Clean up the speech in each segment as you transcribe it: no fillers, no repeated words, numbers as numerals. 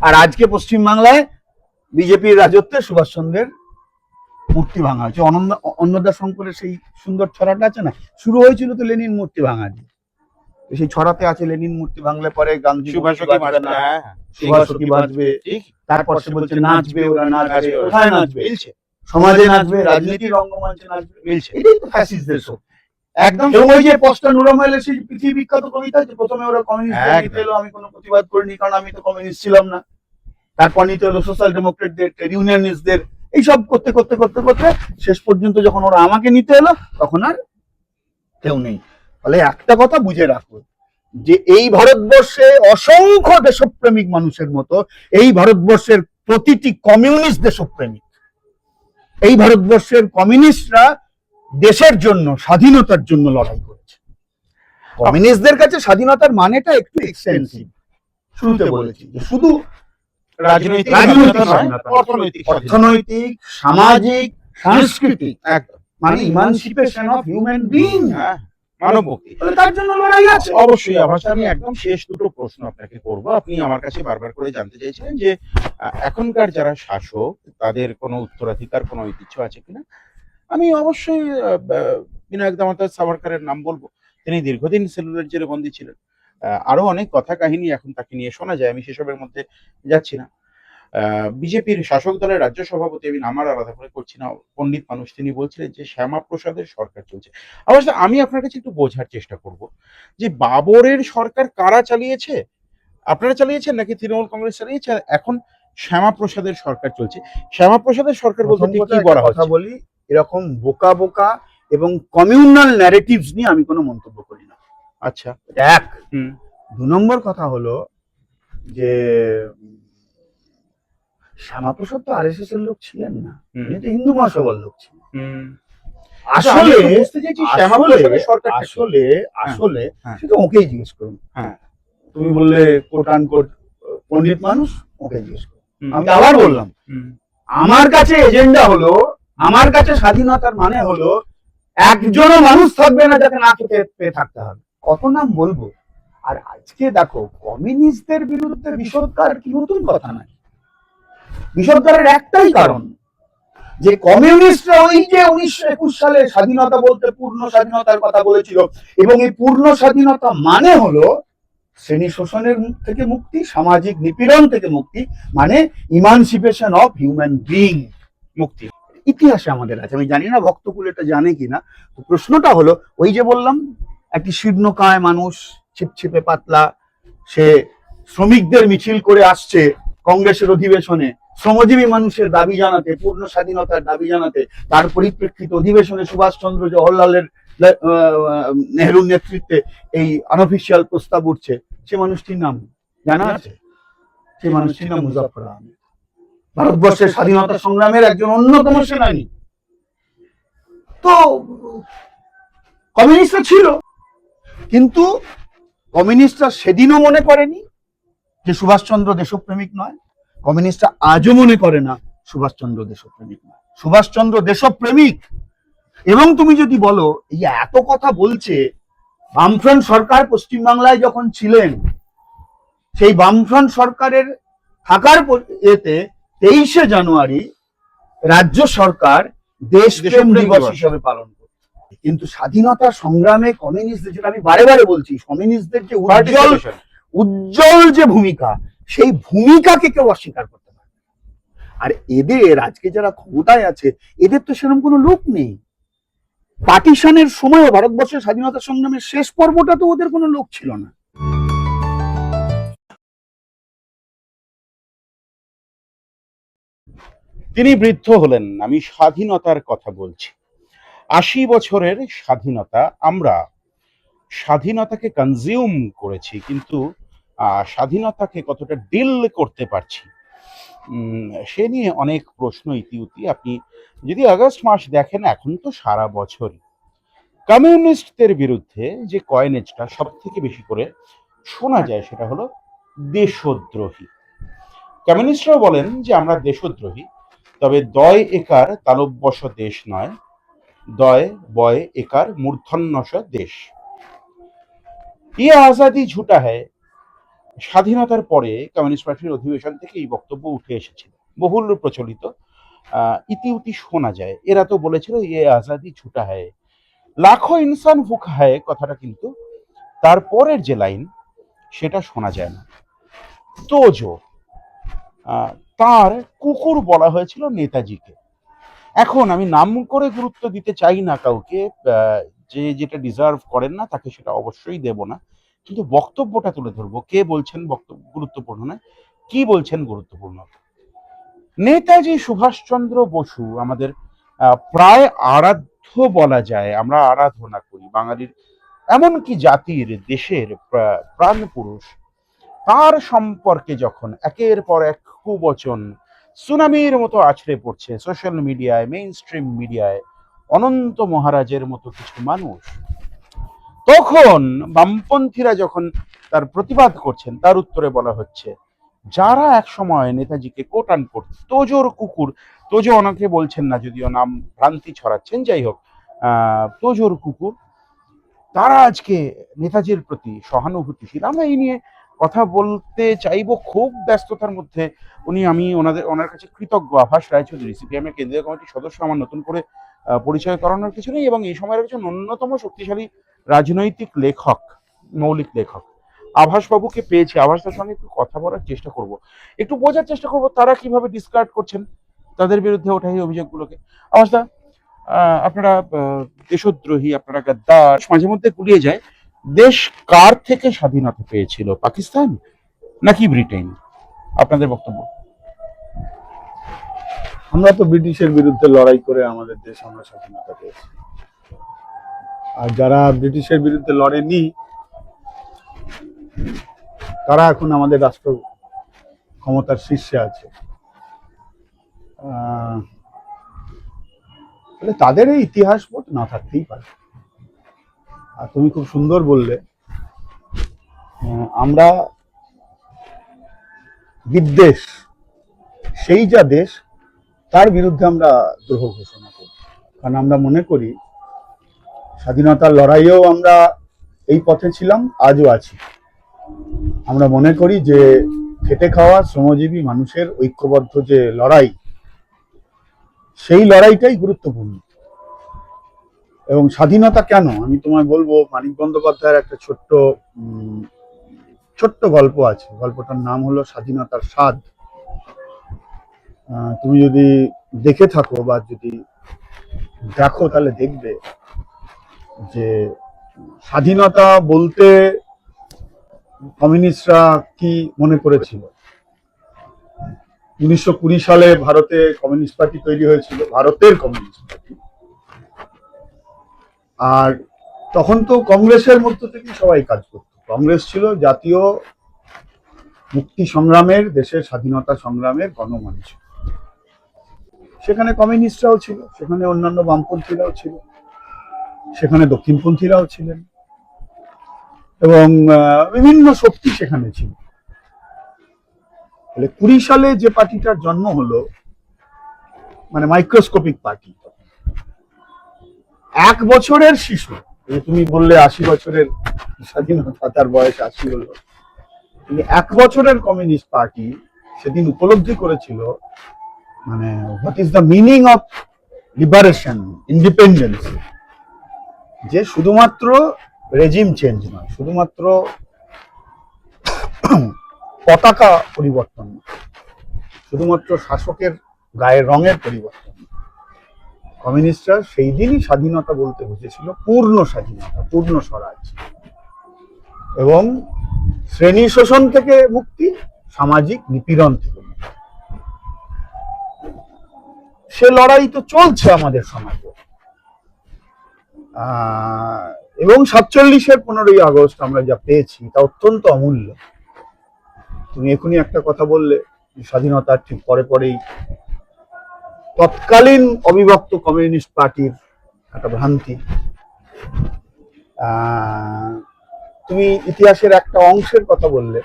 আর আজকে পশ্চিমবাংলায় বিজেপির রাজত্বে সুভাষচন্দ্রের মূর্তি ভাঙা হয়েছে। অন্নদা শঙ্করের সেই সুন্দর ছড়াটা আছে না, শুরু হয়েছিল তো লেনিন মূর্তি ভাঙা দিয়ে। সেই ছড়াতে আছে লেনিন মূর্তি ভাঙলে পরে গান্ধী সুভাষকি বাঁচবে, তারপর সে বলছে নাচবে, ওরা নাচবে, কোথায় নাচবে? সমাজে নাচবে, রাজনীতির রঙ্গমঞ্চে নাচবে, এটাই তো ফ্যাসিস্টদের শক্তি একদম। এবং ওই যে পস্টা নুরামাইলের সেই পৃথিবী বিখ্যাত কবিতা, যে প্রথমে ওরা কমিউনিস্ট নিতে এলো, আমি কোনো প্রতিবাদ করিনি কারণ আমি তো কমিউনিস্ট ছিলাম না। তারপর নিতে হলো সোশ্যাল ডেমোক্রেটদের, ট্রেড ইউনিয়নিস্টদের, এইসব করতে করতে করতে করতে শেষ পর্যন্ত যখন ওরা আমাকে নিতে এলো তখন আর কেউ নেই। ফলে একটা কথা বুঝে রাখো, যে এই ভারতবর্ষে অসংখ্য দেশপ্রেমিক মানুষের মতো এই ভারতবর্ষের প্রতিটি কমিউনিস্ট দেশপ্রেমিক। এই ভারতবর্ষের কমিউনিস্টরা দেশের জন্য, স্বাধীনতার জন্য লড়াই করেছে। কমিউনিস্টদের কাছে স্বাধীনতার মানেটা একটু এক্সপেন্সিভ। শুরুতে বলেছি যে শুধু রাজনৈতিক, অর্থনৈতিক, সামাজিক, সাংস্কৃতিক, মানে ইমানসিপেশন অফ হিউম্যান বিইং, মানব মুক্তি, তার জন্য লড়াই আছে। অবশ্যই। আমি একদম শেষ দুটো প্রশ্ন আপনাকে করব। আপনি আমার কাছে বারবার করে জানতে চাইছিলেন যে এখনকার যারা শাসক তাদের কোনো উত্তরাধিকার, কোনো ঐতিহ্য আছে কিনা। আমি অবশ্যই বিনায়ক দামোদর সাভারকরের নাম বলবো। তিনি দীর্ঘদিন সেলুলার জেলে বন্দী ছিলেন। আরো অনেক কথা কাহিনী এখন তাকে নিয়ে শোনা যায়, আমি সেসবের মধ্যে যাচ্ছি না। বিজেপির শাসক দলের রাজ্য সভাপতি, আমি নাম আর আলাদা করে করছি না, পণ্ডিত মানুষ, তিনি বলছিলেন যে শ্যামাপ্রসাদের সরকার চলছে। অবশ্য আমি আপনার কাছে একটু বোঝার চেষ্টা করব যে বাবরের সরকার কারা চালিয়েছে, আপনারা চালিয়েছেন নাকি তৃণমূল কংগ্রেস চালিয়েছে, আর এখন শ্যামাপ্রসাদের সরকার চলছে। শ্যামাপ্রসাদের সরকার বলতে কি বলা কথা বলি, এরকম বোকা বোকা এবং কমিউনাল ন্যারেটিভস নিয়ে আমি কোনো মন্তব্য করি না। আচ্ছা, এক। 2 নম্বর কথা হলো যে শ্যামাপ্রসাদ তো আরএসএস এর লোক ছিলেন না, উনি তো হিন্দু মহাসভার লোক ছিলেন। আসলে আসলে আসলে সেটা ওকেই জিজ্ঞেস করুন। তুমি বললে কোট আন কোট পণ্ডিত মানুষ, ওকে জিজ্ঞেস করুন। আমি আবার বললাম, আমার কাছে এজেন্ডা হলো, আমার কাছে স্বাধীনতার মানে হলো একজনও মানুষ থাকবে না যাতে না খেতে পেয়ে থাকতে হবে। কত নাম বলবো? আর আজকে দেখো, কমিউনিস্টদের বিরুদ্ধে বিষোদ্গার কি নতুন কথা নয়। বিষোদ্গারের একটাই কারণ, যে কমিউনিস্টরা ওই যে 1921 সালে স্বাধীনতা বলতে পূর্ণ স্বাধীনতার কথা বলেছিল, এবং এই পূর্ণ স্বাধীনতা মানে হলো শ্রেণী শোষণের থেকে মুক্তি, সামাজিক নিপীড়ন থেকে মুক্তি, মানে ইমানসিপেশন অফ হিউম্যান বিইং, মুক্তি। ইতিহাসে আমাদের আছে, আমি জানি না ভক্তকুল এটা জানে কিনা। তো প্রশ্নটা হলো, ওই যে বললাম, একটি শীর্ণকায় মানুষ, ছিপছিপে পাতলা, সে শ্রমিকদের মিছিল করে আসছে কংগ্রেসের অধিবেশনে, শ্রমজীবী মানুষের দাবি জানাতে, পূর্ণ স্বাধীনতার দাবি জানাতে। তার পরিপ্রেক্ষিতে অধিবেশনে সুভাষচন্দ্র, জওহরলালের, নেহরুর নেতৃত্বে এই আনঅফিসিয়াল প্রস্তাব উঠছে। সে মানুষটির নাম জানা আছে? সেই মানুষটির নাম মুজাফফর আহমেদ, ভারতবর্ষের স্বাধীনতা সংগ্রামের একজন অন্যতম সেনানী। তো কমিউনিস্টরা ছিল, কিন্তু কমিউনিস্টরা সেদিনও মনে করেনি যে সুভাষচন্দ্র দেশপ্রেমিক নয়। কমিউনিস্টরা আজও মনে করে না সুভাষচন্দ্র দেশপ্রেমিক নয়। সুভাষচন্দ্র দেশপ্রেমিক। এবং তুমি যদি বলো, এই এত কথা বলছে, বামফ্রন্ট সরকার পশ্চিমবাংলায় যখন ছিলেন, সেই বামফ্রন্ট সরকারের থাকার এতে 23শে জানুয়ারি রাজ্য সরকার দেশপ্রেম দিবস হিসেবে পালন করে। কিন্তু স্বাধীনতা সংগ্রামে কমিউনিস্টদের, যেটা আমি বারে বারে বলছি, কমিউনিস্টদের যে উজ্জ্বল যে ভূমিকা, সেই ভূমিকাকে কেউ অস্বীকার করতে পারে। আর এদের আজকে যারা ক্ষমতায় আছে, এদের তো সেরকম কোনো লোক নেই। পার্টিশনের সময় ভারতবর্ষের স্বাধীনতা সংগ্রামের শেষ পর্বটা তো ওদের কোনো লোক ছিল না। তিনি বৃদ্ধ হলেন। আমি স্বাধীনতার কথা বলছি। 80 বছরের স্বাধীনতা, আমরা স্বাধীনতাকে কনজিউম করেছি, কিন্তু স্বাধীনতাকে কতটা ডিল করতে পারছি সে নিয়ে অনেক প্রশ্ন ইতিউতি। আপনি যদি আগস্ট মাস দেখেন, এখন তো সারা বছরই কমিউনিস্টদের বিরুদ্ধে যে কয়েনেজটা সব থেকে বেশি করে শোনা যায়, সেটা হলো দেশদ্রোহী। কমিউনিস্টরাও বলেন যে আমরা দেশদ্রোহী, তবে দয় একার তালব্যস দেশ নয়, দয় বয় একার মূর্ধন্যস দেশ। ये आजादी झूठा है, স্বাধীনতার পরে কমিউনিস্ট পার্টির অধিবেশন থেকে এই বক্তব্য উঠে এসেছিল, বহুল প্রচলিত। ইতিউতি শোনা যায়, এরা তো বলেছিল ইয়ে আজাদি ছুটা হয়, লাখো ইনসান ভুখা হয়, কথাটা কিন্তু তারপরের যে লাইন সেটা শোনা যায় না। তোজো, তার কুকুর বলা হয়েছিল নেতাজিকে। এখন আমি নাম করে গুরুত্ব দিতে চাই না কাউকে, যে যেটা ডিজার্ভ করেন না তাকে সেটা অবশ্যই দেব না, কিন্তু বক্তব্যটা তুলে ধরবো। কে বলছেন বক্তব্য গুরুত্বপূর্ণ নয়, কি বলছেন গুরুত্বপূর্ণ। নেতাজি সুভাষচন্দ্র বসু আমাদের প্রায় আরাধ্য বলা যায়, আমরা আরাধনা করি বাঙালির, এমনকি জাতির, দেশের প্রাণ পুরুষ। তার সম্পর্কে যখন একের পর এক কুবচন সুনামির মতো আছড়ে পড়ছে সোশ্যাল মিডিয়ায়, মেইন স্ট্রিম মিডিয়ায়, অনন্ত মহারাজের মতো কিছু মানুষ, তখন বামপন্থীরা যখন তার প্রতিবাদ করছেন, তার উত্তরে বলা হচ্ছে যারা এক সময় নেতাজিকে কোট আন কোট তোজোর কুকুর, তোজো অনেকে বলছেন না, যদিও নাম ভ্রান্তি ছড়াচ্ছেন, যাই হোক, তোজোর কুকুর, তারা আজকে নেতাজির প্রতি সহানুভূতিশীল। আমরা এই নিয়ে কথা বলতে চাইবো, খুব ব্যস্ততার মধ্যে আমি ওনার কাছে কৃতজ্ঞ। আভাস রায়চৌধুরী, সিপিএম এর কেন্দ্রীয় কমিটির সদস্য, আমার নতুন করে পরিচয় করানোর কিছু নেই, এবং এই সময়ের একজন অন্যতম শক্তিশালী রাজনৈতিক লেখক, মৌলিক লেখক। আভাস বাবুকে পেয়েছি, আভাসদার সঙ্গে একটু কথা বলার চেষ্টা করব, একটু বোঝার চেষ্টা করব তারা কিভাবে ডিসকার্ড করছেন তাদের বিরুদ্ধে ওঠা এই অভিযোগগুলোকে। আভাসদা, আপনারা দেশদ্রোহী, আপনারা গাদ্দার, মাঝে মধ্যে গুলিয়ে যায়, দেশ কার থেকে স্বাধীনতা পেয়েছিল, পাকিস্তান নাকি ব্রিটেন? আপনাদের বক্তব্য। আমরা তো ব্রিটিশের বিরুদ্ধে লড়াই করে আমাদের দেশ আমরা স্বাধীনতা পেয়েছি। আর যারা ব্রিটিশের বিরুদ্ধে লড়েনি তারা এখন আমাদের রাষ্ট্র ক্ষমতার শীর্ষে আছে। তাদের এই ইতিহাস বোধ না থাকতেই পারে। আর তুমি খুব সুন্দর বললে, আমরা বিদ্বেষ, সেই যা দেশ তার বিরুদ্ধে আমরা দ্রোহ ঘোষণা করি, কারণ আমরা মনে করি স্বাধীনতার লড়াইয়েও আমরা এই পথে ছিলাম, আজও আছি। আমরা মনে করি যে খেটে খাওয়া শ্রমজীবী মানুষের ঐক্যবদ্ধ যে লড়াই, সেই লড়াইটাই গুরুত্বপূর্ণ। এবং স্বাধীনতা কেন, আমি তোমায় বলবো, মানিক বন্দ্যোপাধ্যায়ের একটা ছোট্ট গল্প আছে, গল্পটার নাম হলো স্বাধীনতার স্বাদ। তুমি যদি দেখে থাকো বা যদি দেখো তাহলে দেখবে যে স্বাধীনতা বলতে কমিউনিস্টরা কি মনে করেছিল। 1920 সালে ভারতে কমিউনিস্ট পার্টি তৈরি হয়েছিল, ভারতের কমিউনিস্ট পার্টি। আর তখন তো কংগ্রেসের মধ্য থেকে সবাই কাজ করত। কংগ্রেস ছিল জাতীয় মুক্তি সংগ্রামের, দেশের স্বাধীনতা সংগ্রামের গণমঞ্চ। সেখানে কমিউনিস্টরাও ছিল, সেখানে অন্যান্য বামপন্থীরাও ছিল, সেখানে দক্ষিণপন্থীরাও ছিলেন, এবং বিভিন্ন শক্তি সেখানে ছিল। 20 সালে যে পার্টিটার জন্ম হলো, মানে মাইক্রোস্কোপিক পার্টি, 1 বছরের শিশু। তুমি বললে 80 বছরের স্বাধীনতা, তার বয়স 80 হলো, 1 বছরের কমিউনিস্ট পার্টি সেদিন উপলব্ধি করেছিল মানে what is the meaning of liberation, independence, যে শুধুমাত্র রেজিম চেঞ্জ নয়, শুধুমাত্র পতাকা পরিবর্তন, শুধুমাত্র শাসকের গায়ের রঙের পরিবর্তন। কমিউনিস্টরা সেই দিনই স্বাধীনতা বলতে বুঝেছিল পূর্ণ স্বাধীনতা, পূর্ণ স্বরাজ, এবং শ্রেণী শোষণ থেকে মুক্তি, সামাজিক নিপীড়ন থেকে মুক্তি। সে লড়াই তো চলছে আমাদের সমাজে। এবং 47-এর 15ই আগস্ট আমরা যা পেয়েছি তা অত্যন্ত অমূল্য। তুমি এখনই একটা কথা বললে, স্বাধীনতার ঠিক পরে পরেই তৎকালীন অবিভক্ত কমিউনিস্ট পার্টির একটা ভ্রান্তি। তুমি ইতিহাসের একটা অংশের কথা বললে,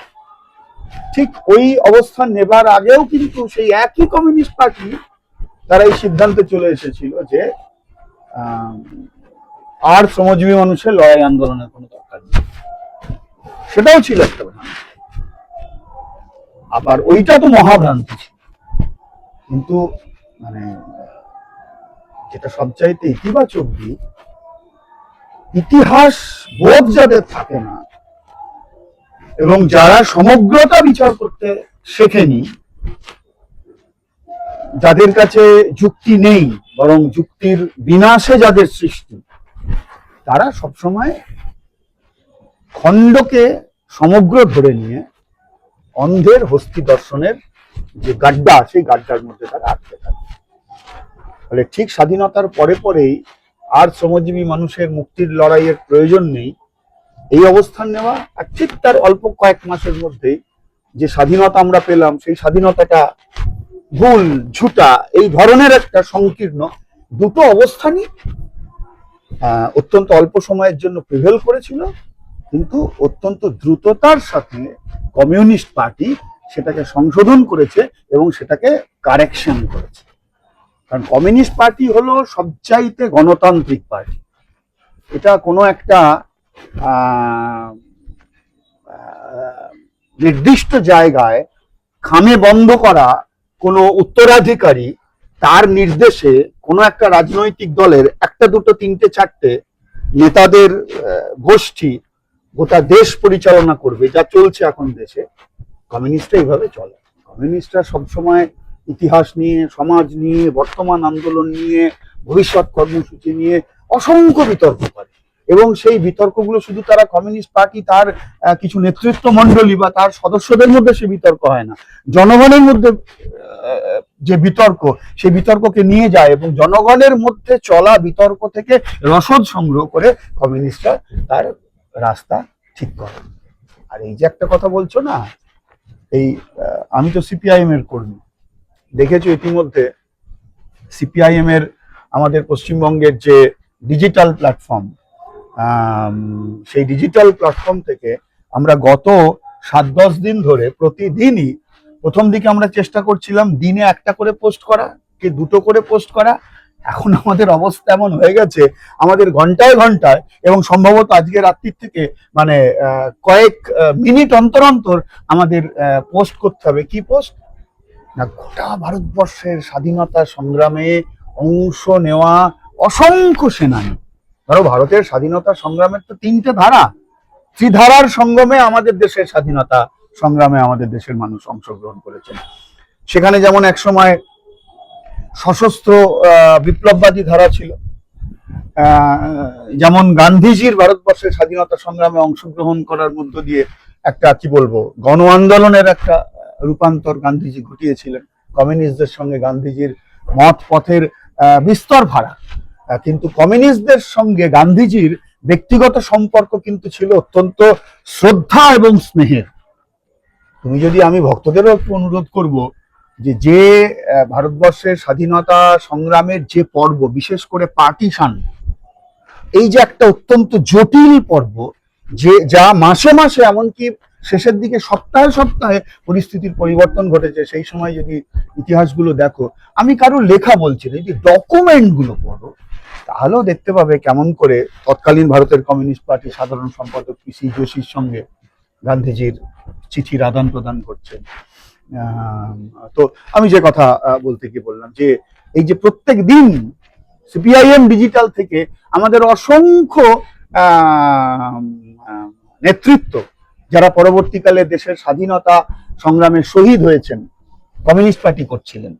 ঠিক ওই অবস্থান নেবার আগেও কিন্তু সেই একই কমিউনিস্ট পার্টি তারা এই সিদ্ধান্তে চলে এসেছিল যে আর শ্রমজীবী মানুষের লড়াই আন্দোলনের কোনো দরকার নেই। সেটাও ছিল একটা ভ্রান্তি। আবার ওইটা তো মহাভ্রান্তি ছিল। কিন্তু মানে যেটা সবচাইতে ইতিবাচক দিক, ইতিহাস বোধ যাদের থাকে না এবং যারা সমগ্রতা বিচার করতে শেখেনি, যাদের কাছে যুক্তি নেই বরং যুক্তির বিনাশে যাদের সৃষ্টি, তারা সবসময় খণ্ডকে সমগ্র ধরে নিয়ে অন্ধের হস্তি দর্শনের যে গাড্ডা, সেই গাড্ডার মধ্যে তারা আটকে থাকে। ফলে ঠিক স্বাধীনতার পরে পরেই আর শ্রমজীবী মানুষের মুক্তির লড়াইয়ের প্রয়োজন নেই, এই অবস্থান নেওয়া। আর ঠিক তার অল্প কয়েক মাসের মধ্যেই যে স্বাধীনতা আমরা পেলাম, সেই স্বাধীনতাটা ভুল, ঝুটা, এই ধরনের একটা সংকীর্ণ দুটো অবস্থানই অত্যন্ত অল্প সময়ের জন্য প্রিভেল করেছিল। কিন্তু অত্যন্ত দ্রুততার সাথে কমিউনিস্ট পার্টি সেটাকে সংশোধন করেছে এবং সেটাকে কারেকশন করেছে। কারণ কমিউনিস্ট পার্টি হলো সবচাইতে গণতান্ত্রিক পার্টি। এটা কোনো একটা নির্দিষ্ট জায়গায় খামে বন্ধ করা কোনো উত্তরাধিকারী তার নির্দেশে কোনো একটা রাজনৈতিক দলের একটা দুটো তিনটে চারটে নেতাদের গোষ্ঠী গোটা দেশ পরিচালনা করবে, যা চলছে এখন দেশে। কমিউনিস্টরা এইভাবে চলে। কমিউনিস্টরা সবসময় ইতিহাস নিয়ে, সমাজ নিয়ে, বর্তমান আন্দোলন নিয়ে, ভবিষ্যৎ কর্মসূচি নিয়ে অসংখ্য বিতর্ক করে এবং সেই বিতর্কগুলো শুধু তারা কমিউনিস্ট পার্টি তার কিছু নেতৃত্ব মণ্ডলী বা তার সদস্যদের মধ্যে সে বিতর্ক হয় না, জনগণের মধ্যে যে বিতর্ক, সেই বিতর্ককে নিয়ে যায় এবং জনগণের মধ্যে চলা বিতর্ক থেকে রসদ সংগ্রহ করে কমিউনিস্টরা তার রাস্তা ঠিক করে। আর এই যে একটা কথা বলছো না, এই আমি তো সিপিআইএম এর কর্মী, দেখেছো ইতিমধ্যে সিপিআইএম এর আমাদের পশ্চিমবঙ্গের যে ডিজিটাল প্ল্যাটফর্ম, সেই ডিজিটাল প্ল্যাটফর্ম থেকে আমরা গত 7-10 দিন ধরে প্রতিদিনই, প্রথম দিকে আমরা চেষ্টা করছিলাম দিনে একটা করে পোস্ট করা কি দুটো করে পোস্ট করা, এখন আমাদের অবস্থা এমন হয়ে গেছে আমাদের ঘন্টায় ঘন্টায় এবং সম্ভবত আজকে রাত্রির থেকে মানে কয়েক মিনিট অন্তর অন্তর আমাদের পোস্ট করতে হবে। কি পোস্ট না, গোটা ভারতবর্ষের স্বাধীনতা সংগ্রামে অংশ নেওয়া অসংখ্য সেনানী। ধরো ভারতের স্বাধীনতা সংগ্রামের তো 3টে ধারা, ত্রিধারার সঙ্গমে আমাদের দেশের স্বাধীনতা সংগ্রামে আমাদের দেশের মানুষ অংশগ্রহণ করেছেন। সেখানে যেমন একসময় সশস্ত্র বিপ্লববাদী ধারা ছিল, যেমন গান্ধীজির ভারতবর্ষের স্বাধীনতা সংগ্রামে অংশগ্রহণ করার মধ্য দিয়ে একটা কি বলবো গণ আন্দোলনের একটা রূপান্তর গান্ধীজি ঘটিয়েছিলেন। কমিউনিস্টদের সঙ্গে গান্ধীজির মত পথের বিস্তর ফারাক, কিন্তু কমিউনিস্টদের সঙ্গে গান্ধীজির ব্যক্তিগত সম্পর্ক কিন্তু ছিল অত্যন্ত শ্রদ্ধা এবং স্নেহের। তুমি যদি, আমি ভক্তদেরও একটু অনুরোধ করব যে ভারতবর্ষের স্বাধীনতা সংগ্রামের যে পর্ব, বিশেষ করে পার্টিশন, এই যে একটা অত্যন্ত জটিল পর্ব, যে যা মাসে মাসে এমনকি শেষের দিকে সপ্তাহে সপ্তাহে পরিস্থিতির পরিবর্তন ঘটেছে, সেই সময় যদি ইতিহাসগুলো দেখো, আমি কারোর লেখা বলছি না, যদি ডকুমেন্টগুলো পড়ো তাহলেও দেখতে পাবে কেমন করে তৎকালীন ভারতের কমিউনিস্ট পার্টির সাধারণ সম্পাদক পিসি যোশীর সঙ্গে গান্ধীজির চিঠির আদান প্রদান করছেন। তো আমি যে কথা বলতে গিয়ে বললাম যে এই যে প্রত্যেক দিন সিপিআইএম ডিজিটাল থেকে আমাদের অসংখ্য নেতৃত্ব, যারা পরবর্তীকালে দেশের স্বাধীনতা সংগ্রামে শহীদ হয়েছেন, কমিউনিস্ট পার্টি করছিলেন,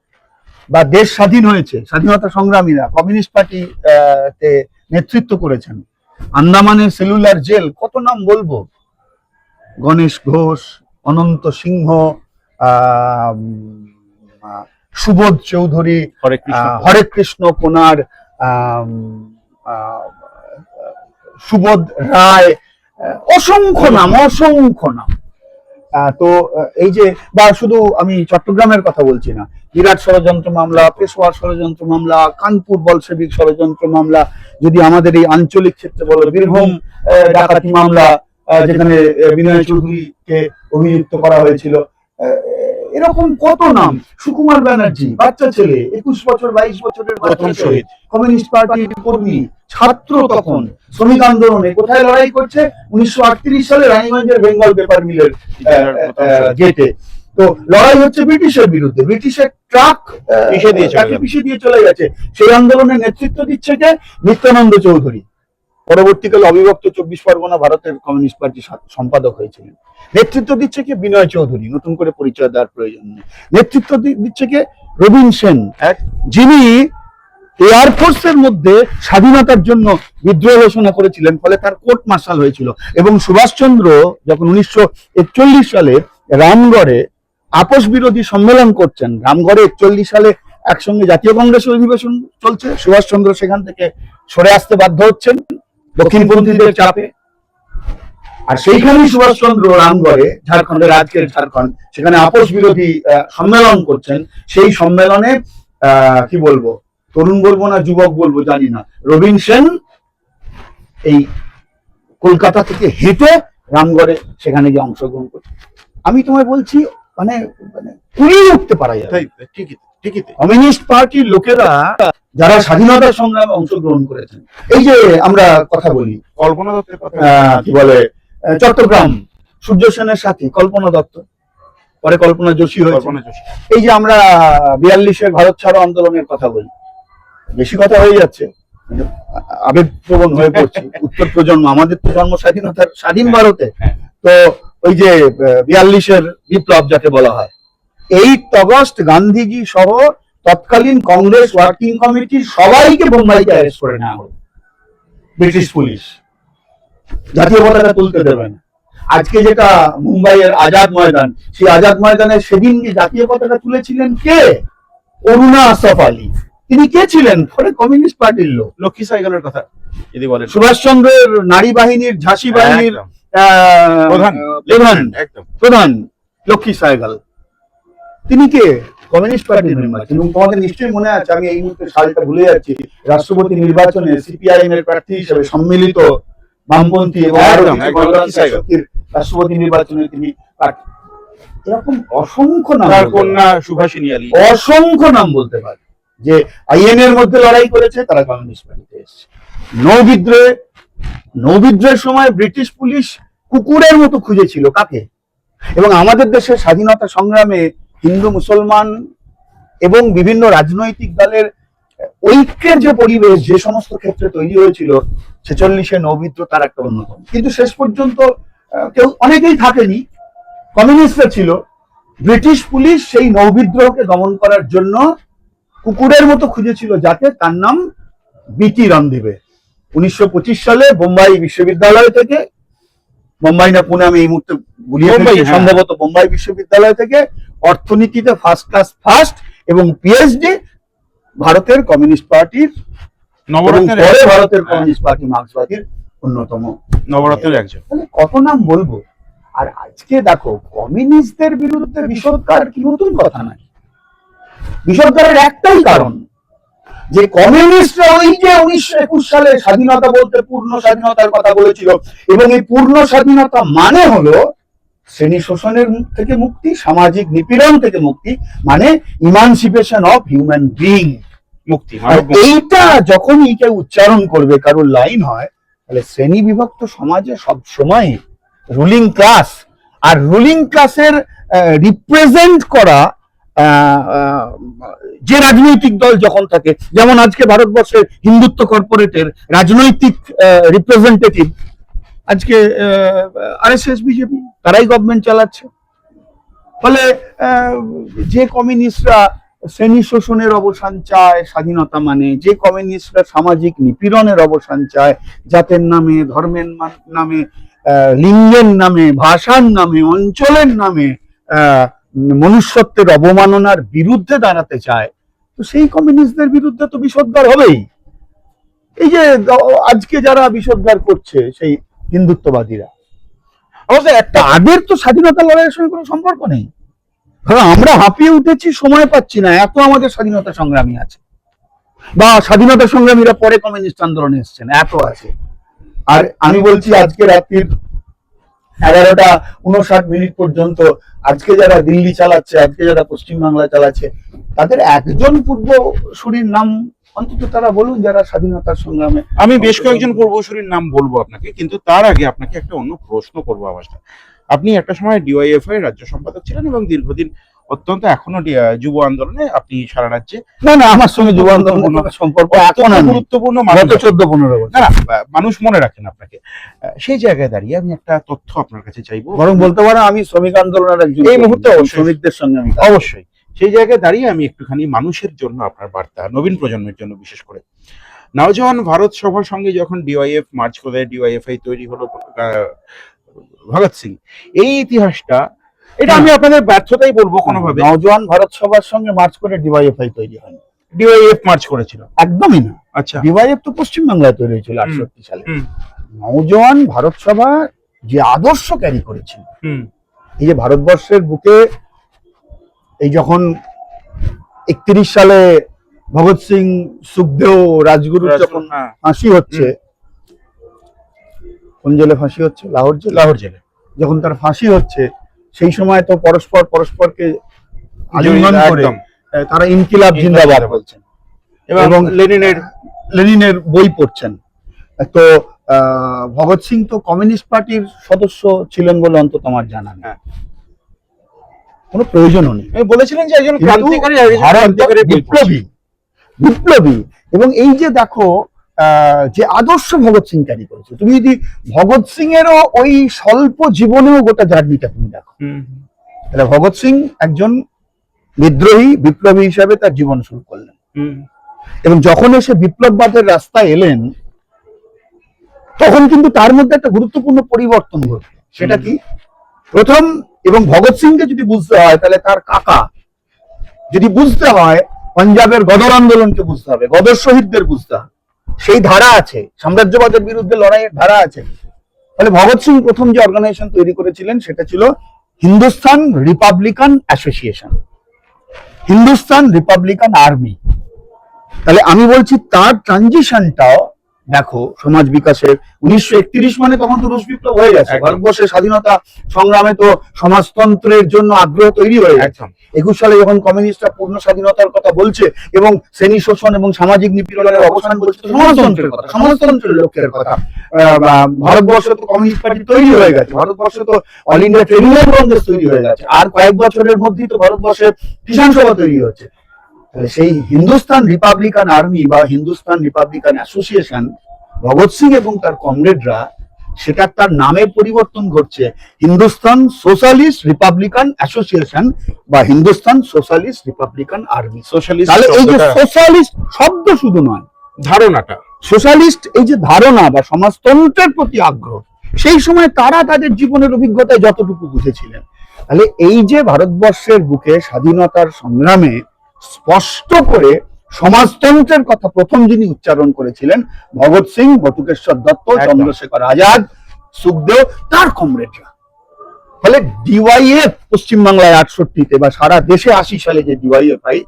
বা দেশ স্বাধীন হয়েছে স্বাধীনতা সংগ্রামীরা কমিউনিস্ট পার্টি তে নেতৃত্ব করেছেন। আন্দামানের সেলুলার জেল, কত নাম বলবো, গণেশ ঘোষ, অনন্ত সিংহ, সুবোধ চৌধুরী, হরে কৃষ্ণ কোনার, সুবোধ রায়, অসংখ্য নাম, অসংখ্য নাম। তো এই যে, বা শুধু আমি চট্টগ্রামের কথা বলছি না, বিরাট ষড়যন্ত্র মামলা, পেশোয়ার ষড়যন্ত্র মামলা, কানপুর বলশেবিক ষড়যন্ত্র মামলা, যদি আমাদের এই আঞ্চলিক ক্ষেত্রে বলো বীরভূম ডাকাতি মামলা, যেখানে বিনয় চৌধুরীকে অভিযুক্ত করা হয়েছিল, এরকম কত নাম, সুকুমার ব্যানার্জি, বাচ্চা ছেলে, 21 বছর 22 বছরের বাচ্চা ছেলে, কমিউনিস্ট পার্টির কর্মী, ছাত্র, তখন শ্রমিক আন্দোলনে কোথায় লড়াই করছে, 1938 সালে রানীগঞ্জের বেঙ্গল পেপার মিলের গেটে। তো লড়াই হচ্ছে ব্রিটিশের বিরুদ্ধে, ব্রিটিশের ট্রাক পিষে দিয়ে চলে গেল। পিছিয়ে দিয়ে চলে গেছে। সেই আন্দোলনের নেতৃত্ব দিচ্ছে কে? নিত্যানন্দ চৌধুরী, পরবর্তীকালে অবিভক্ত 24 পরগনা ভারতের কমিউনিস্ট পার্টি সম্পাদক হয়েছিলেন। নেতৃত্ব দিচ্ছে কে? বিনয় চৌধুরী, নতুন করে পরিচয় দেওয়ার প্রয়োজন নেই। নেতৃত্ব দিচ্ছে কে? রবীন সেন, যিনি এয়ারফোর্সের মধ্যে স্বাধীনতার জন্য বিদ্রোহ ঘোষণা করেছিলেন, ফলে তার কোর্ট মার্শাল হয়েছিল। এবং সুভাষচন্দ্র যখন 1941 সালে রামগড়ে আপোষ বিরোধী সম্মেলন করছেন, রামগড়ে 41 সালে একসঙ্গে জাতীয় কংগ্রেসের অধিবেশন চলছে, সুভাষচন্দ্র সেখান থেকে সরে আসতে বাধ্য হচ্ছেন দক্ষিণপন্থীদের চাপে। আর সেইখানেই সুভাষচন্দ্র রামগড়ে, ঝাড়খণ্ডের আজকের ঝাড়খণ্ড, সেখানে আপোষ বিরোধী সম্মেলন করছেন। সেই সম্মেলনে কি বলবো, তরুণ বলবো না যুবক বলবো জানি না, রবীন সেন এই কলকাতা থেকে হেঁটে রামগড়ে সেখানে গিয়ে অংশগ্রহণ করছে। আমি তোমায় বলছি, মানে মানে কুড়িয়ে উঠতে পারা যায়। ঠিকই কমিউনিস্ট পার্টির লোকেরা যারা স্বাধীনতা সংগ্রামে অংশগ্রহণ করেছেন, এই যে আমরা কথা বলি কল্পনা দত্তের কথা, কি বলে, চট্টগ্রাম সূর্য সেনের সাথী কল্পনা দত্ত, পরে কল্পনা যোশী হয়েছে। এই যে আমরা 42-এর ভারত ছাড়ো আন্দোলনের কথা বলি, বেশি কথা হয়ে যাচ্ছে, আবেগপ্রবণ হয়ে পড়ছে। উত্তর প্রজন্ম, আমাদের তো জন্ম স্বাধীনতার স্বাধীন ভারতে, তো ওই যে 42-এর বিপ্লব যাকে বলা হয়, 8 অগস্ট গান্ধীজি সহ তৎকালীন কংগ্রেস ওয়ার্কিং কমিটির সবাইকে বোম্বাইতে অ্যারেস্ট করে নেওয়া হলো ব্রিটিশ পুলিশ। জাতীয় পতাকা তুলতে দেবে না। আজকে যেটা মুম্বাইয়ের আজাদ ময়দান, সেই আজাদ ময়দানে সেদিন জাতীয় পতাকা তুলেছিলেন কে? অরুণা আসফ আলী। তিনি কে ছিলেন? পরে কমিউনিস্ট পার্টির লোক। লক্ষ্মী সাইকেলের কথা যদি বলেন, সুভাষচন্দ্রের নারী বাহিনীর, ঝাঁসি বাহিনীর প্রধান লক্ষ্মী সাইকেল, তিনি কে? কমিউনিস্ট পার্টির মেম্বার। এবং তোমাদের নিশ্চয়ই মনে আছে, আমি এই মুহূর্তে সালটা ভুলে যাচ্ছি, রাষ্ট্রপতি নির্বাচনে সিপিআইএম এর প্রার্থী হিসেবে সম্মিলিত বামপন্থী এবং রাষ্ট্রপতি নির্বাচনে তিনি এরকম অসংখ্য নাম, কন্যা সুভাষিনী আলী, অসংখ্য নাম বলতে পারে যে আইএন এর মধ্যে লড়াই করেছে, তারা কমিউনিস্ট পার্টিতে এসেছে। নৌবিদ্রোহের সময় ব্রিটিশ পুলিশ কুকুরের মতো খুঁজেছিল কাকে? এবং আমাদের দেশের স্বাধীনতা সংগ্রামে হিন্দু মুসলমান এবং বিভিন্ন রাজনৈতিক দলের ঐক্যের যে পরিবেশ যে সমস্ত ক্ষেত্রে তৈরি হয়েছিল, 46-এ নৌবিদ্রোহ তার একটা অন্যতম। কিন্তু শেষ পর্যন্ত অনেকেই থাকেনি, কমিউনিস্টরা ছিল। ব্রিটিশ পুলিশ সেই নৌবিদ্রোহকে দমন করার জন্য কুকুরের মতো খুঁজেছিল যাতে, তার নাম বিটি রামদেবে। 1925 সালে বোম্বাই বিশ্ববিদ্যালয় থেকে, বোম্বাই না পুনে, আমি এই মুহূর্তে গুলিয়ে ফেলছি, সম্ভবত বোম্বাই বিশ্ববিদ্যালয় থেকে অর্থনীতিতে ফার্স্ট ক্লাস ফার্স্ট এবং পিএইচডি, ভারতের কমিউনিস্ট পার্টির, ভারতের কমিউনিস্ট পার্টি মার্ক্সবাদীর অন্যতম নবরত্নের একজন। কত নাম বলবো। আর আজকে দেখো, কমিউনিস্টদের বিরুদ্ধে বিষোদ্গার কি নতুন কথা নাই। বিষোদ্গারের একটাই কারণ, যে কমিউনিস্টরা ওই যে 1921 সালে স্বাধীনতা বলতে পূর্ণ স্বাধীনতার কথা বলেছিল, এবং এই পূর্ণ স্বাধীনতা মানে হলো শ্রেণী শোষণের থেকে মুক্তি, সামাজিক নিপীড়ন থেকে মুক্তি, মানে ইমানসিপেশন অফ হিউম্যান বিইং, মুক্তি। এইটা যখনই কেউ উচ্চারণ করবে, কারোর লাইন হয়, তাহলে শ্রেণী বিভক্ত সমাজে সব সময় রুলিং ক্লাস আর রুলিং ক্লাসের রিপ্রেজেন্ট করা যে রাজনৈতিক দল যখন থাকে, যেমন আজকে ভারতবর্ষের হিন্দুত্ব কর্পোরেটের রাজনৈতিক রিপ্রেজেন্টেটিভ আজকে আরএসএস বিজেপি, তারাই গভর্নমেন্ট চালাচ্ছে। ফলে যে কমিউনিস্টরা শ্রেণী শোষণের অবসান চায় স্বাধীনতা মানে, যে কমিউনিস্টরা সামাজিক নিপীড়নের অবসান চায়, জাতের নামে, ধর্মের নামে, লিঙ্গের নামে, ভাষার নামে, অঞ্চলের নামে মনুষ্যত্বের অবমাননার বিরুদ্ধে দাঁড়াতে চায়, তো সেই কমিউনিস্টদের বিরুদ্ধে তো বিষোদ্গার হবেই। এই যে আজকে যারা বিষোদ্গার করছে সেই হিন্দুত্ববাদীরা, অবশ্য তাদের তো স্বাধীনতা লড়াইয়ের সঙ্গে কোনো সম্পর্ক নেই। আমরা হাঁপিয়ে উঠেছি, সময় পাচ্ছি না, এত আমাদের স্বাধীনতা সংগ্রামী আছে, বা স্বাধীনতা সংগ্রামীরা পরে কমিউনিস্ট আন্দোলনে এসেছেন, এত আছে। আর আমি বলছি, আজকে রাত্রির 11:59 পর্যন্ত আজকে যারা দিল্লি চালাচ্ছে, আজকে যারা পশ্চিমবাংলা চালাচ্ছে, তাদের একজন পূর্বসূরির নাম অন্তত তারা বলুন, যারা স্বাধীনতার সংগ্রামে। আমি বেশ কয়েকজন পূর্বসূরির নাম বলবো আপনাকে, কিন্তু তার আগে আপনাকে একটা অন্য প্রশ্ন করবো। আওয়াজটা আপনি একটা সময় ডিওয়াইএফআই রাজ্য সম্পাদক ছিলেন এবং দীর্ঘদিন অত্যন্ত এখনো যুব আন্দোলনে আপনি সারা রাজ্যে না, আমার সঙ্গে যুব আন্দোলনের সম্পর্ক এখন আর নেই। গুরুত্বপূর্ণ গত 14-15 বছর। না মানুষ মনে রাখেন আপনাকে। সেই জায়গায় দাঁড়িয়ে আমি একটা তথ্য আপনার কাছে চাইবো, বরং বলতে পারো আমি শ্রমিক আন্দোলনের একজন এই মুহূর্তে অবশ্যই শ্রমিকদের সঙ্গে আমি অবশ্যই সেই জায়গায় দাঁড়িয়ে আমি একটুখানি মানুষের জন্য আপনার বার্তা, নবীন প্রজন্মের জন্য বিশেষ করে নওজওয়ান ভারত সভার সঙ্গে যখন ডিওয়াইএফ মার্চ করে ডিওয়াইএফআই তৈরি হলো, ভগৎ সিং, এই ইতিহাসটা, এটা আমি আপনাদের ব্যর্থতাই বলবো কোনোভাবে। নওজওয়ান ভারত সভার সঙ্গে মার্চ করে ডিওয়াইএফআই তৈরি হয়নি, ডিওয়াইএফ মার্চ করেছিল। একদমই না। আচ্ছা, ডিওয়াইএফ তো পশ্চিমবাংলায় তৈরি হয়েছিল 68 সালে। নওজওয়ান ভারত সভা যে আদর্শ ক্যারি করেছিল, এই যে ভারতবর্ষের বুকে এই যখন 31 সালে ভগৎ সিং, সুখদেও, রাজগুরুর যখন ফাঁসি হচ্ছে, কোন জেলে ফাঁসি হচ্ছে? লাহোর জেলে যখন তার ফাঁসি হচ্ছে, সেই সময় তো পরস্পরকে আলিঙ্গন করে তারা ইনকিলাব জিন্দাবাদ বলছেন এবং লেনিনের বই পড়ছেন। তো ভগৎ সিং তো কমিউনিস্ট পার্টির সদস্য ছিলেন বলে অন্তত আমার জানা নেই, কোনো প্রয়োজনও নেই। বলেছিলেন যে একজন বিপ্লবী। এবং এই যে দেখো যে আদর্শ ভগৎ সিং ক্যারি করেছে, তুমি যদি ভগৎ সিং এরও ওই স্বল্প জীবনেও গোটা জার্নিটা তুমি দেখো, তাহলে ভগৎ সিং একজন বিপ্লবী হিসাবে তার জীবন শুরু করলেন এবং যখন এসে বিপ্লববাদের রাস্তায় এলেন, তখন কিন্তু তার মধ্যে একটা গুরুত্বপূর্ণ পরিবর্তন ঘটল। সেটা কি? প্রথম, এবং ভগৎ সিংকে যদি বুঝতে হয় তাহলে তার কাকা, যদি বুঝতে হয় পাঞ্জাবের গদর আন্দোলনকে বুঝতে হবে, গদর শহীদদের বুঝতে হবে, সেই ধারা আছে, সাম্রাজ্যবাদের বিরুদ্ধে লড়াইয়ের ধারা আছে। তাহলে ভগৎ সিং প্রথম যে অর্গানাইজেশন তৈরি করেছিলেন সেটা ছিল Hindustan Republican association, Hindustan Republican army. তাহলে আমি বলছি তার ট্রানজিশনটাও দেখো সমাজ বিকাশের। 1931 মানে তখন তো রুশ বিপ্লব হয়ে গেছে, ভারতবর্ষের স্বাধীনতা সংগ্রামে তো সমাজতন্ত্রের জন্য আগ্রহ তৈরি হয়ে গেছে। 21 সালে যখন কমিউনিস্টরা পূর্ণ স্বাধীনতার কথা বলছে এবং শ্রেণী শোষণ এবং সামাজিক নিপীড়নের অবসান বলছে, সমাজতন্ত্রের কথা, সমাজতন্ত্রের লক্ষ্যের কথা। ভারতবর্ষে তো কমিউনিস্ট পার্টি তৈরি হয়ে গেছে, ভারতবর্ষে তো all India trade union Congress তৈরি হয়ে গেছে, আর কয়েক বছরের মধ্যেই তো ভারতবর্ষে কিষাণ সভা তৈরি হচ্ছে। সেই হিন্দুস্তান রিপাবলিকান আর্মি বা হিন্দুস্তান রিপাবলিকান অ্যাসোসিয়েশন, ভগৎ সিং এবং তার কমরেডরা, সেটা তার নামের পরিবর্তন ঘটছে হিন্দুস্তান সোশ্যালিস্ট রিপাবলিকান অ্যাসোসিয়েশন বা Hindustan socialist Republican army. Socialist, তাহলে এই যে সোশ্যালিস্ট শব্দ শুধু নয়, ধারণাটা সোশ্যালিস্ট, এই যে ধারণা বা সমাজতন্ত্রের প্রতি আগ্রহ, সেই সময় তারা তাদের জীবনের অভিজ্ঞতায় যতটুকু বুঝেছিলেন। তাহলে এই যে ভারতবর্ষের বুকে স্বাধীনতার সংগ্রামে স্পষ্ট করে সমাজতন্ত্রের কথা প্রথম যিনি উচ্চারণ করেছিলেন, ভগৎ সিং, বটুকেশ্বর দত্ত, চন্দ্রশেখর আজাদ, সুখদেও, তার কমরেডরা। ফলে ডিওয়াইএফ পশ্চিমবাংলায় 68-তে বা সারা দেশে 80 সালে যে ডিওয়াইএফ হয়,